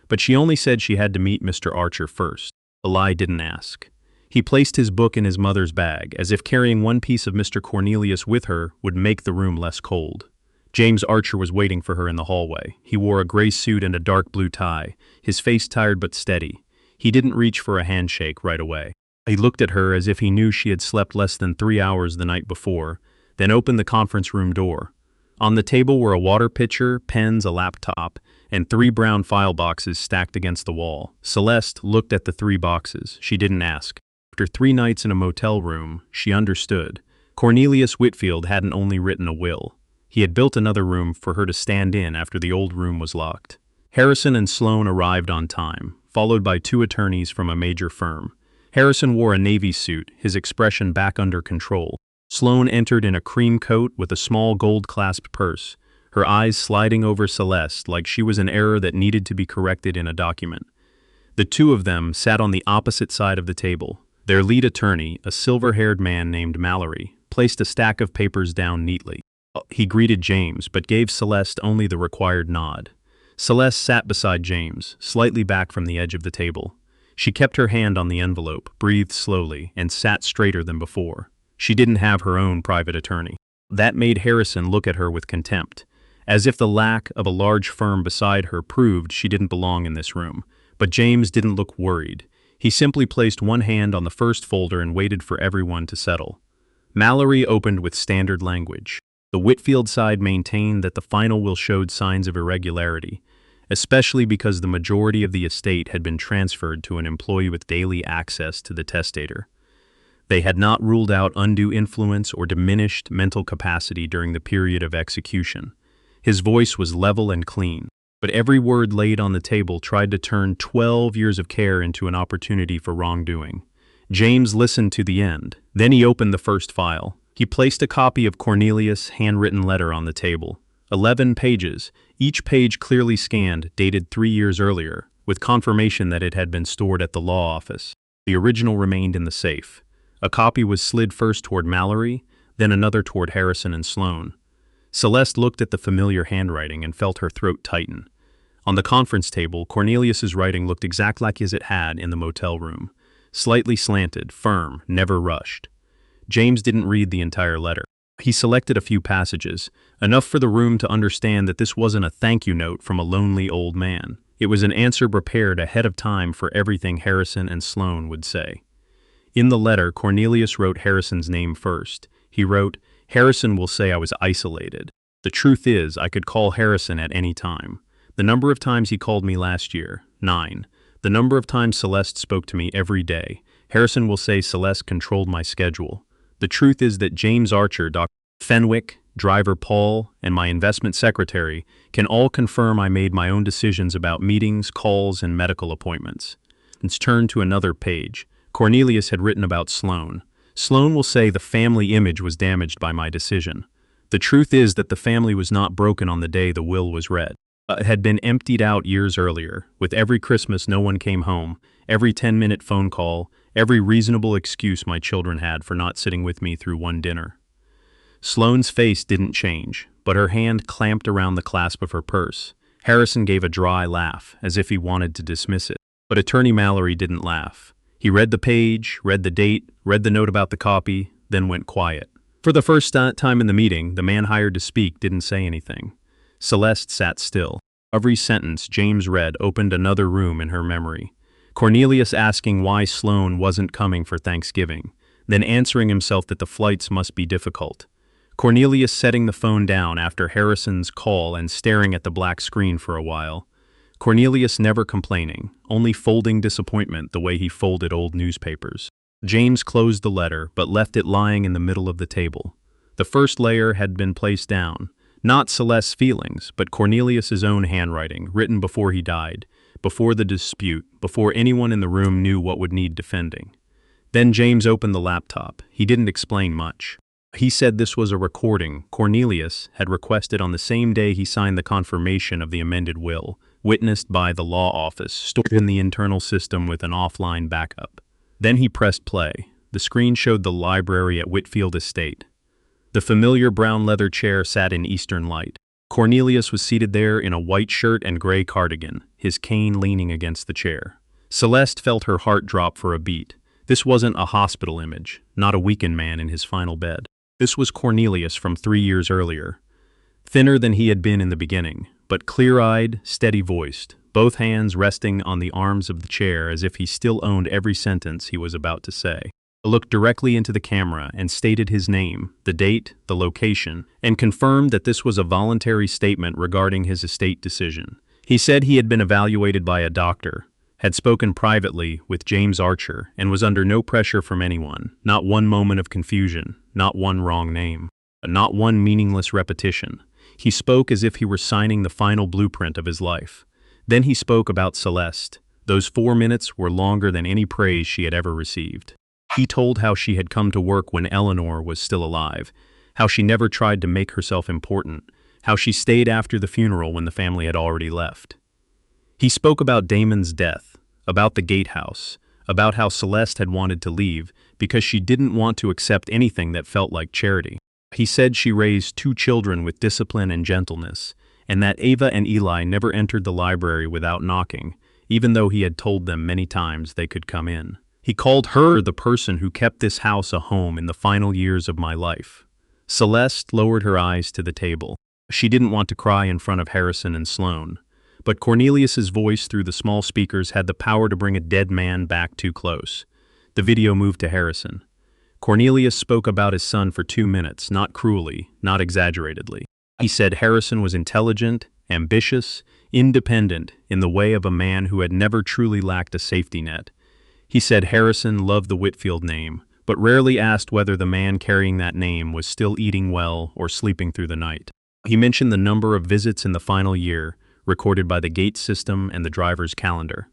But she only said she had to meet Mr. Archer first. Eli didn't ask. He placed his book in his mother's bag, as if carrying one piece of Mr. Cornelius with her would make the room less cold. James Archer was waiting for her in the hallway. He wore a gray suit and a dark blue tie, his face tired but steady. He didn't reach for a handshake right away. He looked at her as if he knew she had slept less than 3 hours the night before, then opened the conference room door. On the table were a water pitcher, pens, a laptop, and 3 brown file boxes stacked against the wall. Celeste looked at the 3 boxes. She didn't ask. After 3 nights in a motel room, she understood. Cornelius Whitfield hadn't only written a will. He had built another room for her to stand in after the old room was locked. Harrison and Sloan arrived on time, followed by 2 attorneys from a major firm. Harrison wore a navy suit, his expression back under control. Sloan entered in a cream coat with a small gold-clasped purse, her eyes sliding over Celeste like she was an error that needed to be corrected in a document. The 2 of them sat on the opposite side of the table. Their lead attorney, a silver-haired man named Mallory, placed a stack of papers down neatly. He greeted James, but gave Celeste only the required nod. Celeste sat beside James, slightly back from the edge of the table. She kept her hand on the envelope, breathed slowly, and sat straighter than before. She didn't have her own private attorney. That made Harrison look at her with contempt, as if the lack of a large firm beside her proved she didn't belong in this room. But James didn't look worried. He simply placed one hand on the first folder and waited for everyone to settle. Mallory opened with standard language. The Whitfield side maintained that the final will showed signs of irregularity, especially because the majority of the estate had been transferred to an employee with daily access to the testator. They had not ruled out undue influence or diminished mental capacity during the period of execution. His voice was level and clean, but every word laid on the table tried to turn 12 years of care into an opportunity for wrongdoing. James listened to the end. Then he opened the first file. He placed a copy of Cornelius' handwritten letter on the table. 11 pages, each page clearly scanned, dated 3 years earlier, with confirmation that it had been stored at the law office. The original remained in the safe. A copy was slid first toward Mallory, then another toward Harrison and Sloan. Celeste looked at the familiar handwriting and felt her throat tighten. On the conference table, Cornelius's writing looked exactly like as it had in the motel room. Slightly slanted, firm, never rushed. James didn't read the entire letter. He selected a few passages, enough for the room to understand that this wasn't a thank you note from a lonely old man. It was an answer prepared ahead of time for everything Harrison and Sloan would say. In the letter, Cornelius wrote Harrison's name first. He wrote, "Harrison will say I was isolated. The truth is, I could call Harrison at any time. The number of times he called me last year, 9. The number of times Celeste spoke to me every day. Harrison will say Celeste controlled my schedule. The truth is that James Archer, Dr. Fenwick, driver Paul, and my investment secretary can all confirm I made my own decisions about meetings, calls, and medical appointments." Let's turn to another page. Cornelius had written about Sloan. Sloan will say the family image was damaged by my decision. The truth is that the family was not broken on the day the will was read. It had been emptied out years earlier. With every Christmas no one came home, every 10-minute phone call, every reasonable excuse my children had for not sitting with me through one dinner. Sloan's face didn't change, but her hand clamped around the clasp of her purse. Harrison gave a dry laugh, as if he wanted to dismiss it. But Attorney Mallory didn't laugh. He read the page, read the date, read the note about the copy, then went quiet. For the first time in the meeting, the man hired to speak didn't say anything. Celeste sat still. Every sentence James read opened another room in her memory. Cornelius asking why Sloan wasn't coming for Thanksgiving, then answering himself that the flights must be difficult. Cornelius setting the phone down after Harrison's call and staring at the black screen for a while. Cornelius never complaining, only folding disappointment the way he folded old newspapers. James closed the letter, but left it lying in the middle of the table. The first layer had been placed down. Not Celeste's feelings, but Cornelius's own handwriting, written before he died, before the dispute, before anyone in the room knew what would need defending. Then James opened the laptop. He didn't explain much. He said this was a recording Cornelius had requested on the same day he signed the confirmation of the amended will, witnessed by the law office, stored in the internal system with an offline backup. Then he pressed play. The screen showed the library at Whitfield Estate. The familiar brown leather chair sat in eastern light. Cornelius was seated there in a white shirt and gray cardigan, his cane leaning against the chair. Celeste felt her heart drop for a beat. This wasn't a hospital image, not a weakened man in his final bed. This was Cornelius from 3 years earlier. Thinner than he had been in the beginning, but clear-eyed, steady-voiced, both hands resting on the arms of the chair as if he still owned every sentence he was about to say. He looked directly into the camera and stated his name, the date, the location, and confirmed that this was a voluntary statement regarding his estate decision. He said he had been evaluated by a doctor, had spoken privately with James Archer, and was under no pressure from anyone, not one moment of confusion, not one wrong name, not one meaningless repetition. He spoke as if he were signing the final blueprint of his life. Then he spoke about Celeste. Those 4 minutes were longer than any praise she had ever received. He told how she had come to work when Eleanor was still alive, how she never tried to make herself important, how she stayed after the funeral when the family had already left. He spoke about Damon's death, about the gatehouse, about how Celeste had wanted to leave because she didn't want to accept anything that felt like charity. He said she raised 2 children with discipline and gentleness, and that Ava and Eli never entered the library without knocking, even though he had told them many times they could come in. He called her the person who kept this house a home in the final years of my life. Celeste lowered her eyes to the table. She didn't want to cry in front of Harrison and Sloane, but Cornelius's voice through the small speakers had the power to bring a dead man back too close. The video moved to Harrison. Cornelius spoke about his son for 2 minutes, not cruelly, not exaggeratedly. He said Harrison was intelligent, ambitious, independent in the way of a man who had never truly lacked a safety net. He said Harrison loved the Whitfield name, but rarely asked whether the man carrying that name was still eating well or sleeping through the night. He mentioned the number of visits in the final year, recorded by the gate system and the driver's calendar.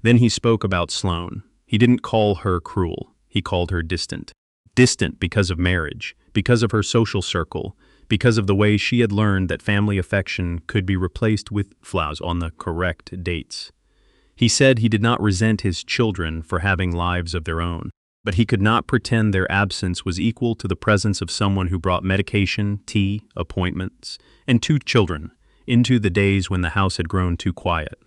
Then he spoke about Sloane. He didn't call her cruel. He called her distant. Distant because of marriage, because of her social circle, because of the way she had learned that family affection could be replaced with flowers on the correct dates. He said he did not resent his children for having lives of their own, but he could not pretend their absence was equal to the presence of someone who brought medication, tea, appointments, and 2 children into the days when the house had grown too quiet.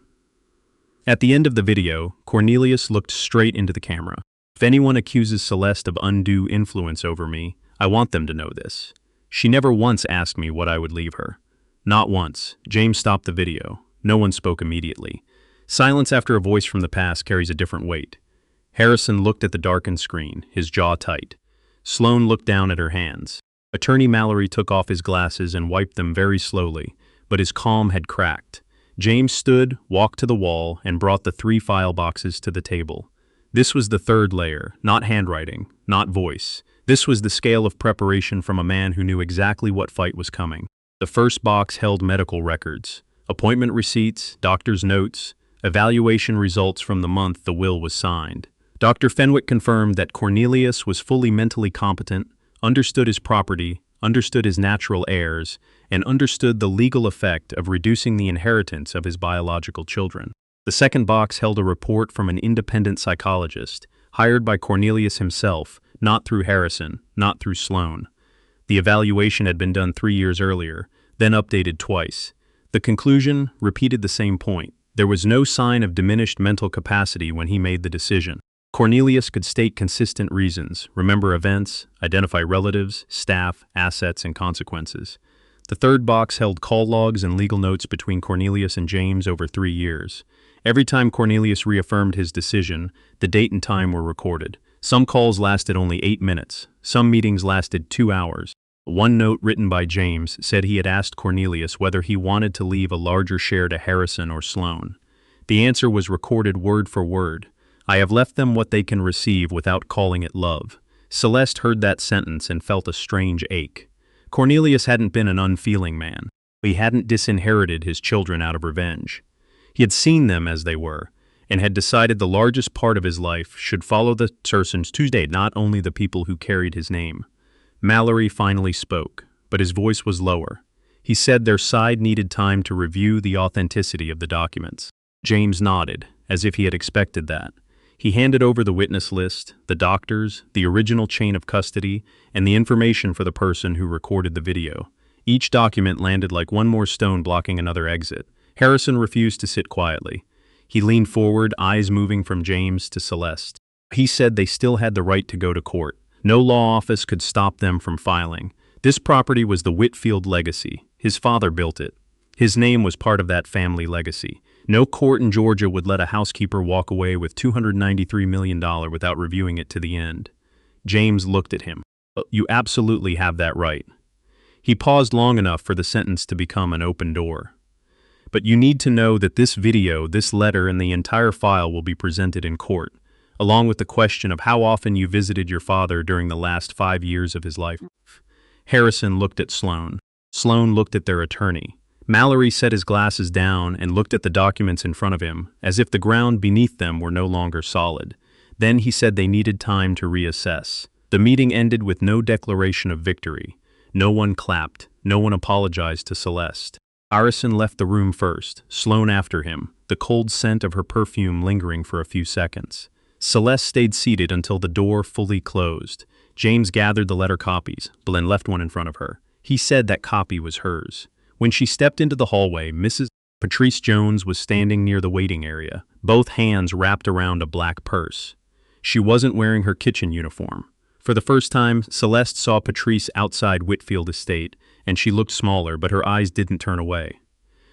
At the end of the video, Cornelius looked straight into the camera. If anyone accuses Celeste of undue influence over me, I want them to know this. She never once asked me what I would leave her. Not once. James stopped the video. No one spoke immediately. Silence after a voice from the past carries a different weight. Harrison looked at the darkened screen, his jaw tight. Sloane looked down at her hands. Attorney Mallory took off his glasses and wiped them very slowly, but his calm had cracked. James stood, walked to the wall, and brought the 3 file boxes to the table. This was the 3rd layer, not handwriting, not voice. This was the scale of preparation from a man who knew exactly what fight was coming. The first box held medical records, appointment receipts, doctor's notes, evaluation results from the month the will was signed. Dr. Fenwick confirmed that Cornelius was fully mentally competent, understood his property, understood his natural heirs, and understood the legal effect of reducing the inheritance of his biological children. The second box held a report from an independent psychologist, hired by Cornelius himself, not through Harrison, not through Sloane. The evaluation had been done 3 years earlier, then updated twice. The conclusion repeated the same point. There was no sign of diminished mental capacity when he made the decision. Cornelius could state consistent reasons, remember events, identify relatives, staff, assets, and consequences. The third box held call logs and legal notes between Cornelius and James over 3 years. Every time Cornelius reaffirmed his decision, the date and time were recorded. Some calls lasted only 8 minutes. Some meetings lasted 2 hours. One note written by James said he had asked Cornelius whether he wanted to leave a larger share to Harrison or Sloane. The answer was recorded word for word. I have left them what they can receive without calling it love. Celeste heard that sentence and felt a strange ache. Cornelius hadn't been an unfeeling man. He hadn't disinherited his children out of revenge. He had seen them as they were, and had decided the largest part of his life should follow the Sursons Tuesday, not only the people who carried his name. Mallory finally spoke, but his voice was lower. He said their side needed time to review the authenticity of the documents. James nodded, as if he had expected that. He handed over the witness list, the doctors, the original chain of custody, and the information for the person who recorded the video. Each document landed like one more stone blocking another exit. Harrison refused to sit quietly. He leaned forward, eyes moving from James to Celeste. He said they still had the right to go to court. No law office could stop them from filing. This property was the Whitfield legacy. His father built it. His name was part of that family legacy. No court in Georgia would let a housekeeper walk away with $293 million without reviewing it to the end. James looked at him. You absolutely have that right. He paused long enough for the sentence to become an open door. But you need to know that this video, this letter, and the entire file will be presented in court, along with the question of how often you visited your father during the last 5 years of his life. Harrison looked at Sloan. Sloan looked at their attorney. Mallory set his glasses down and looked at the documents in front of him, as if the ground beneath them were no longer solid. Then he said they needed time to reassess. The meeting ended with no declaration of victory. No one clapped. No one apologized to Celeste. Harrison left the room first, Sloan after him, the cold scent of her perfume lingering for a few seconds. Celeste stayed seated until the door fully closed. James gathered the letter copies, then left one in front of her. He said that copy was hers. When she stepped into the hallway, Mrs. Patrice Jones was standing near the waiting area, both hands wrapped around a black purse. She wasn't wearing her kitchen uniform. For the first time, Celeste saw Patrice outside Whitfield Estate, and she looked smaller, but her eyes didn't turn away.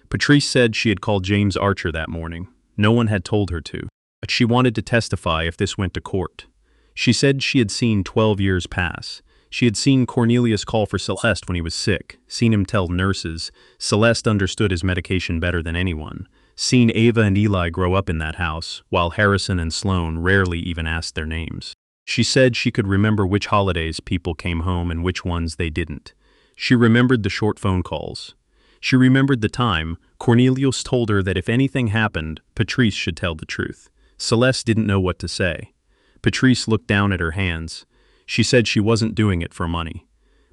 Patrice said she had called James Archer that morning. No one had told her to, but she wanted to testify if this went to court. She said she had seen 12 years pass. She had seen Cornelius call for Celeste when he was sick, seen him tell nurses Celeste understood his medication better than anyone, seen Ava and Eli grow up in that house, while Harrison and Sloan rarely even asked their names. She said she could remember which holidays people came home and which ones they didn't. She remembered the short phone calls. She remembered the time Cornelius told her that if anything happened, Patrice should tell the truth. Celeste didn't know what to say. Patrice looked down at her hands. She said she wasn't doing it for money.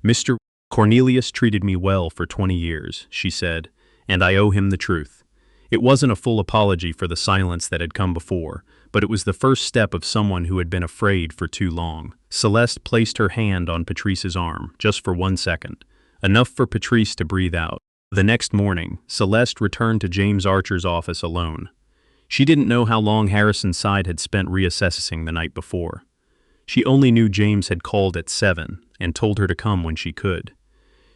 Mr. Cornelius treated me well for 20 years, she said, and I owe him the truth. It wasn't a full apology for the silence that had come before, but it was the first step of someone who had been afraid for too long. Celeste placed her hand on Patrice's arm, just for 1 second, enough for Patrice to breathe out. The next morning, Celeste returned to James Archer's office alone. She didn't know how long Harrison's side had spent reassessing the night before. She only knew James had called at 7 and told her to come when she could.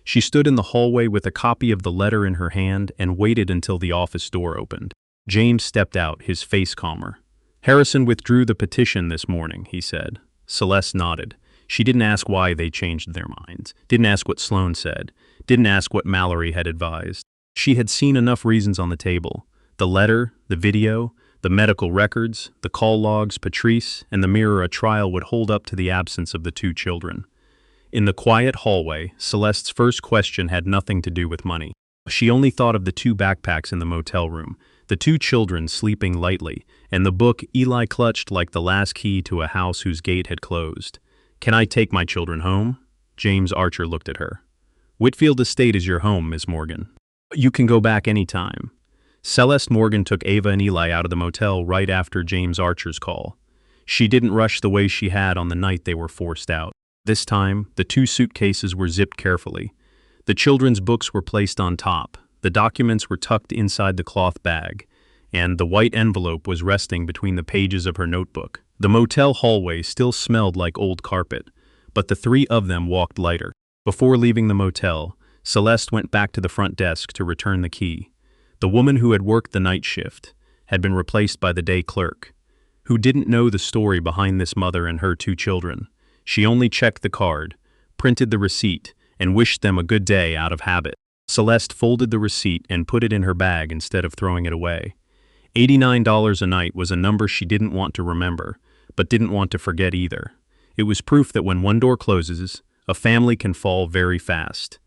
She stood in the hallway with a copy of the letter in her hand and waited until the office door opened. James stepped out, his face calmer. Harrison withdrew the petition this morning, he said. Celeste nodded. She didn't ask why they changed their minds, didn't ask what Sloan said, didn't ask what Mallory had advised. She had seen enough reasons on the table. The letter, the video, the medical records, the call logs, Patrice, and the mirror a trial would hold up to the absence of the two children. In the quiet hallway, Celeste's first question had nothing to do with money. She only thought of the 2 backpacks in the motel room, the 2 children sleeping lightly, and the book Eli clutched like the last key to a house whose gate had closed. Can I take my children home? James Archer looked at her. Whitfield Estate is your home, Miss Morgan. You can go back any time. Celeste Morgan took Ava and Eli out of the motel right after James Archer's call. She didn't rush the way she had on the night they were forced out. This time, the 2 suitcases were zipped carefully. The children's books were placed on top, the documents were tucked inside the cloth bag, and the white envelope was resting between the pages of her notebook. The motel hallway still smelled like old carpet, but the 3 of them walked lighter. Before leaving the motel, Celeste went back to the front desk to return the key. The woman who had worked the night shift had been replaced by the day clerk, who didn't know the story behind this mother and her 2 children. She only checked the card, printed the receipt, and wished them a good day out of habit. Celeste folded the receipt and put it in her bag instead of throwing it away. $89 a night was a number she didn't want to remember, but didn't want to forget either. It was proof that when one door closes, a family can fall very fast.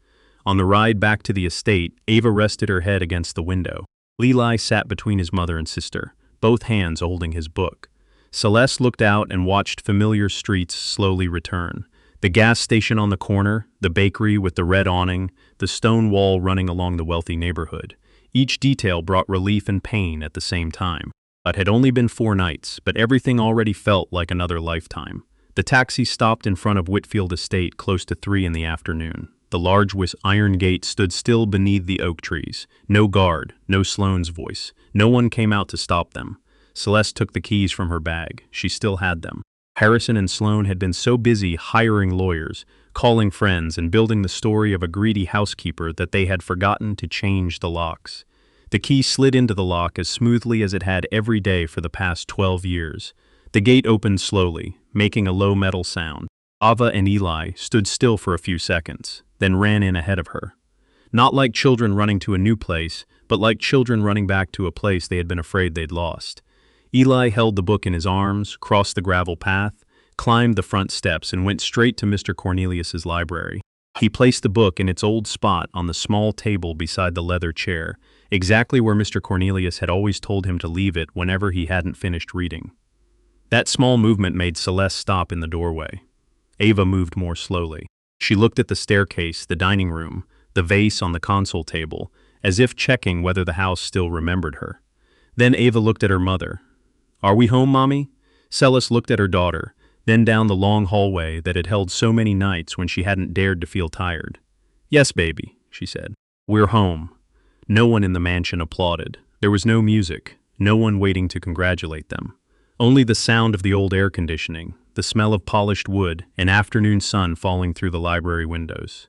On the ride back to the estate, Ava rested her head against the window. Eli sat between his mother and sister, both hands holding his book. Celeste looked out and watched familiar streets slowly return. The gas station on the corner, the bakery with the red awning, the stone wall running along the wealthy neighborhood. Each detail brought relief and pain at the same time. It had only been 4 nights, but everything already felt like another lifetime. The taxi stopped in front of Whitfield Estate close to 3 in the afternoon. The large iron gate stood still beneath the oak trees. No guard, no Sloane's voice. No one came out to stop them. Celeste took the keys from her bag. She still had them. Harrison and Sloane had been so busy hiring lawyers, calling friends, and building the story of a greedy housekeeper that they had forgotten to change the locks. The key slid into the lock as smoothly as it had every day for the past 12 years. The gate opened slowly, making a low metal sound. Ava and Eli stood still for a few seconds, then ran in ahead of her. Not like children running to a new place, but like children running back to a place they had been afraid they'd lost. Eli held the book in his arms, crossed the gravel path, climbed the front steps, and went straight to Mr. Cornelius's library. He placed the book in its old spot on the small table beside the leather chair, exactly where Mr. Cornelius had always told him to leave it whenever he hadn't finished reading. That small movement made Celeste stop in the doorway. Ava moved more slowly. She looked at the staircase, the dining room, the vase on the console table, as if checking whether the house still remembered her. Then Ava looked at her mother. "Are we home, Mommy?" Celeste looked at her daughter, then down the long hallway that had held so many nights when she hadn't dared to feel tired. "Yes, baby," she said. "We're home." No one in the mansion applauded. There was no music, no one waiting to congratulate them. Only the sound of the old air conditioning, the smell of polished wood, and afternoon sun falling through the library windows.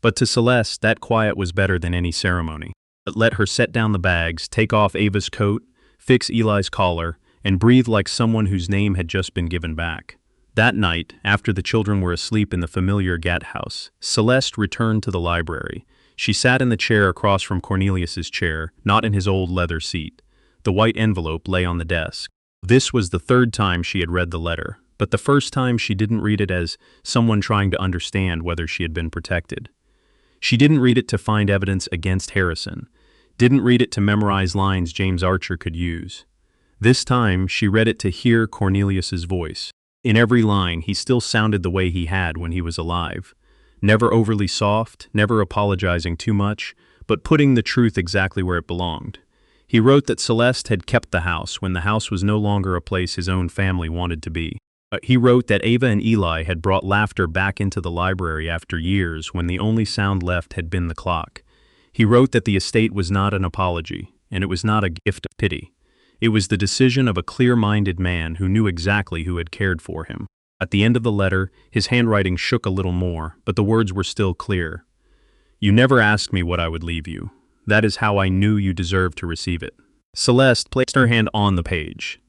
But to Celeste, that quiet was better than any ceremony. It let her set down the bags, take off Ava's coat, fix Eli's collar, and breathe like someone whose name had just been given back. That night, after the children were asleep in the familiar Gat house, Celeste returned to the library. She sat in the chair across from Cornelius's chair, not in his old leather seat. The white envelope lay on the desk. This was the 3rd time she had read the letter, but the first time she didn't read it as someone trying to understand whether she had been protected. She didn't read it to find evidence against Harrison, didn't read it to memorize lines James Archer could use. This time, she read it to hear Cornelius's voice. In every line, he still sounded the way he had when he was alive. Never overly soft, never apologizing too much, but putting the truth exactly where it belonged. He wrote that Celeste had kept the house when the house was no longer a place his own family wanted to be. He wrote that Ava and Eli had brought laughter back into the library after years when the only sound left had been the clock. He wrote that the estate was not an apology, and it was not a gift of pity. It was the decision of a clear-minded man who knew exactly who had cared for him. At the end of the letter, his handwriting shook a little more, but the words were still clear. "You never asked me what I would leave you. That is how I knew you deserved to receive it." Celeste placed her hand on the page.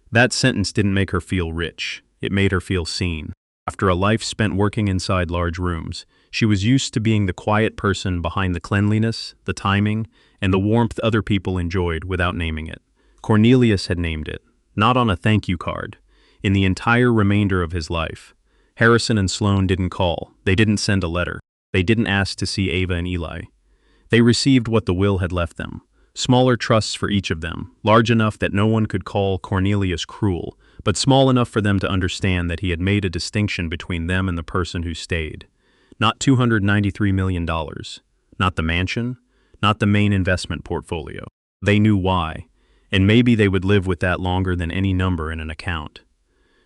That sentence didn't make her feel rich. It made her feel seen. After a life spent working inside large rooms, she was used to being the quiet person behind the cleanliness, the timing, and the warmth other people enjoyed without naming it. Cornelius had named it, not on a thank you card, in the entire remainder of his life. Harrison and Sloane didn't call, they didn't send a letter, they didn't ask to see Ava and Eli. They received what the will had left them, smaller trusts for each of them, large enough that no one could call Cornelius cruel, but small enough for them to understand that he had made a distinction between them and the person who stayed. Not $293 million, not the mansion, not the main investment portfolio. They knew why. And maybe they would live with that longer than any number in an account.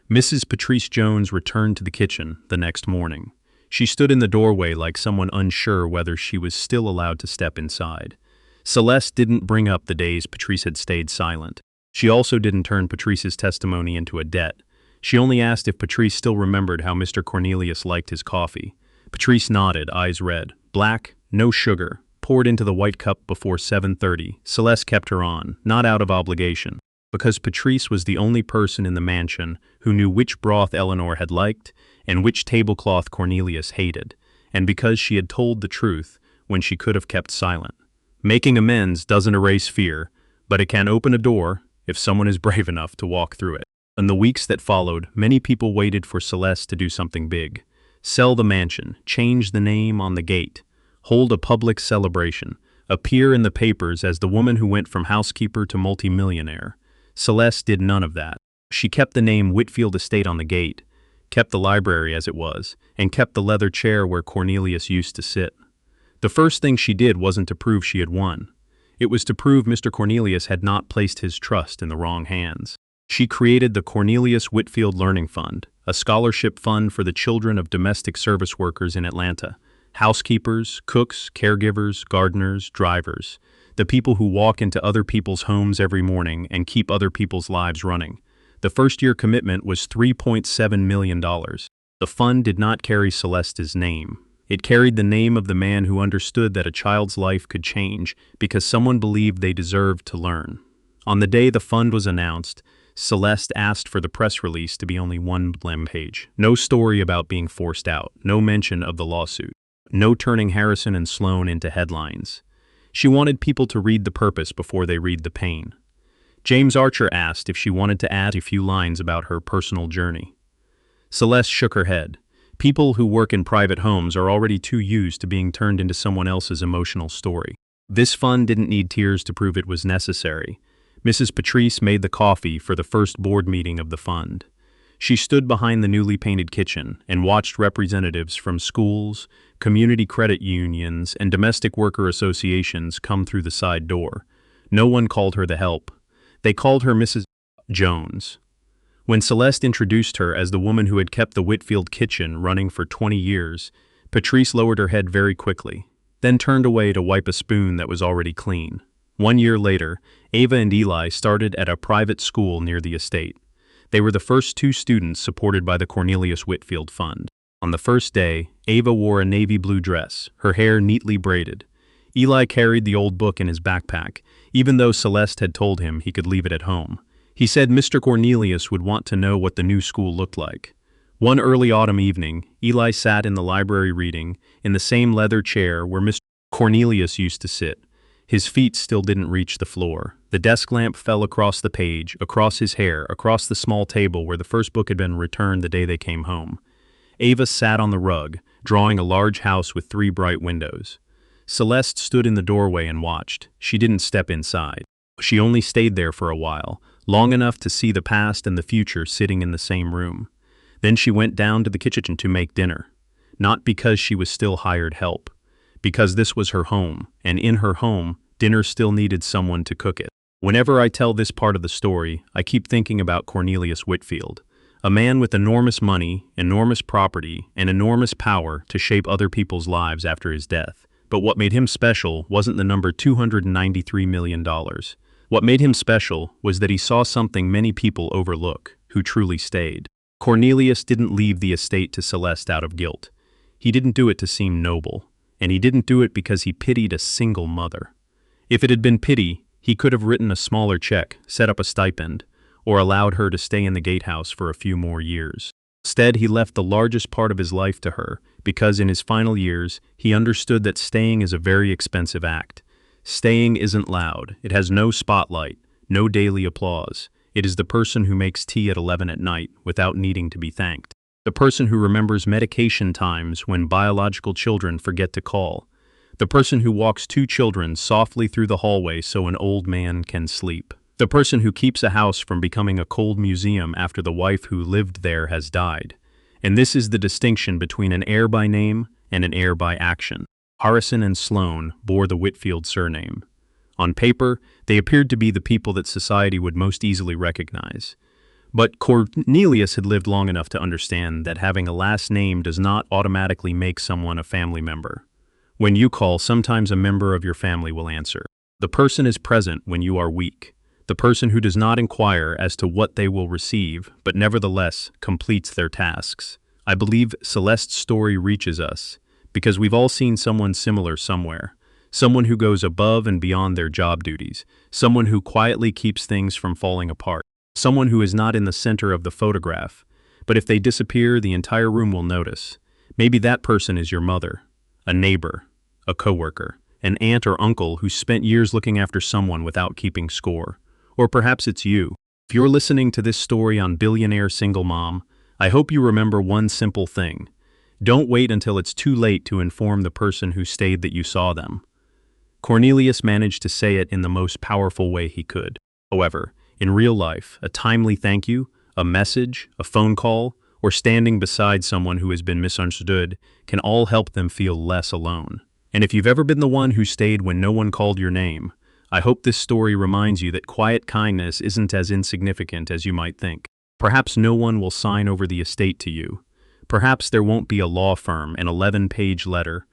Mrs. Patrice Jones returned to the kitchen the next morning. She stood in the doorway like someone unsure whether she was still allowed to step inside. Celeste didn't bring up the days Patrice had stayed silent. She also didn't turn Patrice's testimony into a debt. She only asked if Patrice still remembered how Mr. Cornelius liked his coffee. Patrice nodded, eyes red. Black, no sugar. Poured into the white cup before 7:30, Celeste kept her on, not out of obligation, because Patrice was the only person in the mansion who knew which broth Eleanor had liked and which tablecloth Cornelius hated, and because she had told the truth when she could have kept silent. Making amends doesn't erase fear, but it can open a door if someone is brave enough to walk through it. In the weeks that followed, many people waited for Celeste to do something big. Sell the mansion, change the name on the gate, hold a public celebration, appear in the papers as the woman who went from housekeeper to multimillionaire. Celeste did none of that. She kept the name Whitfield Estate on the gate, kept the library as it was, and kept the leather chair where Cornelius used to sit. The first thing she did wasn't to prove she had won. It was to prove Mr. Cornelius had not placed his trust in the wrong hands. She created the Cornelius Whitfield Learning Fund, a scholarship fund for the children of domestic service workers in Atlanta. Housekeepers, cooks, caregivers, gardeners, drivers. The people who walk into other people's homes every morning and keep other people's lives running. The first-year commitment was $3.7 million. The fund did not carry Celeste's name. It carried the name of the man who understood that a child's life could change because someone believed they deserved to learn. On the day the fund was announced, Celeste asked for the press release to be only one blank page. No story about being forced out, no mention of the lawsuit, no turning Harrison and Sloan into headlines. She wanted people to read the purpose before they read the pain. James Archer asked if she wanted to add a few lines about her personal journey. Celeste shook her head. People who work in private homes are already too used to being turned into someone else's emotional story. This fund didn't need tears to prove it was necessary. Mrs. Patrice made the coffee for the first board meeting of the fund. She stood behind the newly painted kitchen and watched representatives from schools, community credit unions, and domestic worker associations come through the side door. No one called her the help. They called her Mrs. Jones. When Celeste introduced her as the woman who had kept the Whitfield kitchen running for 20 years, Patrice lowered her head very quickly, then turned away to wipe a spoon that was already clean. 1 year later, Ava and Eli started at a private school near the estate. They were the first 2 students supported by the Cornelius Whitfield Fund. On the first day, Ava wore a navy blue dress, her hair neatly braided. Eli carried the old book in his backpack, even though Celeste had told him he could leave it at home. He said Mr. Cornelius would want to know what the new school looked like. One early autumn evening, Eli sat in the library reading, in the same leather chair where Mr. Cornelius used to sit. His feet still didn't reach the floor. The desk lamp fell across the page, across his hair, across the small table where the first book had been returned the day they came home. Ava sat on the rug, drawing a large house with 3 bright windows. Celeste stood in the doorway and watched. She didn't step inside. She only stayed there for a while, long enough to see the past and the future sitting in the same room. Then she went down to the kitchen to make dinner. Not because she was still hired help. Because this was her home, and in her home, dinner still needed someone to cook it. Whenever I tell this part of the story, I keep thinking about Cornelius Whitfield, a man with enormous money, enormous property, and enormous power to shape other people's lives after his death. But what made him special wasn't the number $293 million. What made him special was that he saw something many people overlook, who truly stayed. Cornelius didn't leave the estate to Celeste out of guilt. He didn't do it to seem noble. And he didn't do it because he pitied a single mother. If it had been pity, he could have written a smaller check, set up a stipend, or allowed her to stay in the gatehouse for a few more years. Instead, he left the largest part of his life to her, because in his final years, he understood that staying is a very expensive act. Staying isn't loud. It has no spotlight, no daily applause. It is the person who makes tea at 11 at night without needing to be thanked. The person who remembers medication times when biological children forget to call. The person who walks 2 children softly through the hallway so an old man can sleep. The person who keeps a house from becoming a cold museum after the wife who lived there has died. And this is the distinction between an heir by name and an heir by action. Harrison and Sloan bore the Whitfield surname. On paper, they appeared to be the people that society would most easily recognize. But Cornelius had lived long enough to understand that having a last name does not automatically make someone a family member. When you call, sometimes a member of your family will answer. The person is present when you are weak. The person who does not inquire as to what they will receive, but nevertheless completes their tasks. I believe Celeste's story reaches us, because we've all seen someone similar somewhere. Someone who goes above and beyond their job duties. Someone who quietly keeps things from falling apart. Someone who is not in the center of the photograph, but if they disappear, the entire room will notice. Maybe that person is your mother, a neighbor, a coworker, an aunt or uncle who spent years looking after someone without keeping score. Or perhaps it's you. If you're listening to this story on Billionaire Single Mom, I hope you remember one simple thing. Don't wait until it's too late to inform the person who stayed that you saw them. Cornelius managed to say it in the most powerful way he could. However, in real life, a timely thank you, a message, a phone call, or standing beside someone who has been misunderstood can all help them feel less alone. And if you've ever been the one who stayed when no one called your name, I hope this story reminds you that quiet kindness isn't as insignificant as you might think. Perhaps no one will sign over the estate to you. Perhaps there won't be a law firm, an 11-page letter,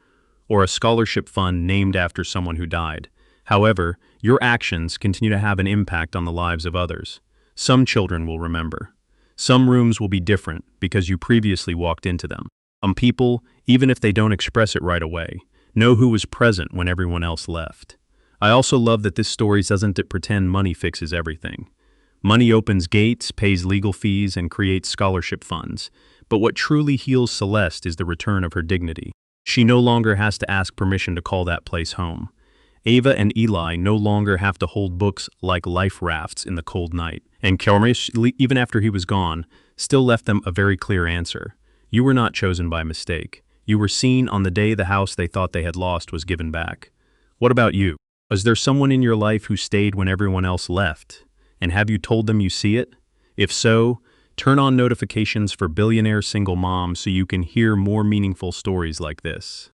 or a scholarship fund named after someone who died. However, your actions continue to have an impact on the lives of others. Some children will remember. Some rooms will be different because you previously walked into them. Some people, even if they don't express it right away, know who was present when everyone else left. I also love that this story doesn't pretend money fixes everything. Money opens gates, pays legal fees, and creates scholarship funds. But what truly heals Celeste is the return of her dignity. She no longer has to ask permission to call that place home. Ava and Eli no longer have to hold books like life rafts in the cold night. And Kelmish, even after he was gone, still left them a very clear answer. You were not chosen by mistake. You were seen on the day the house they thought they had lost was given back. What about you? Is there someone in your life who stayed when everyone else left? And have you told them you see it? If so, turn on notifications for Billionaire Single Mom so you can hear more meaningful stories like this.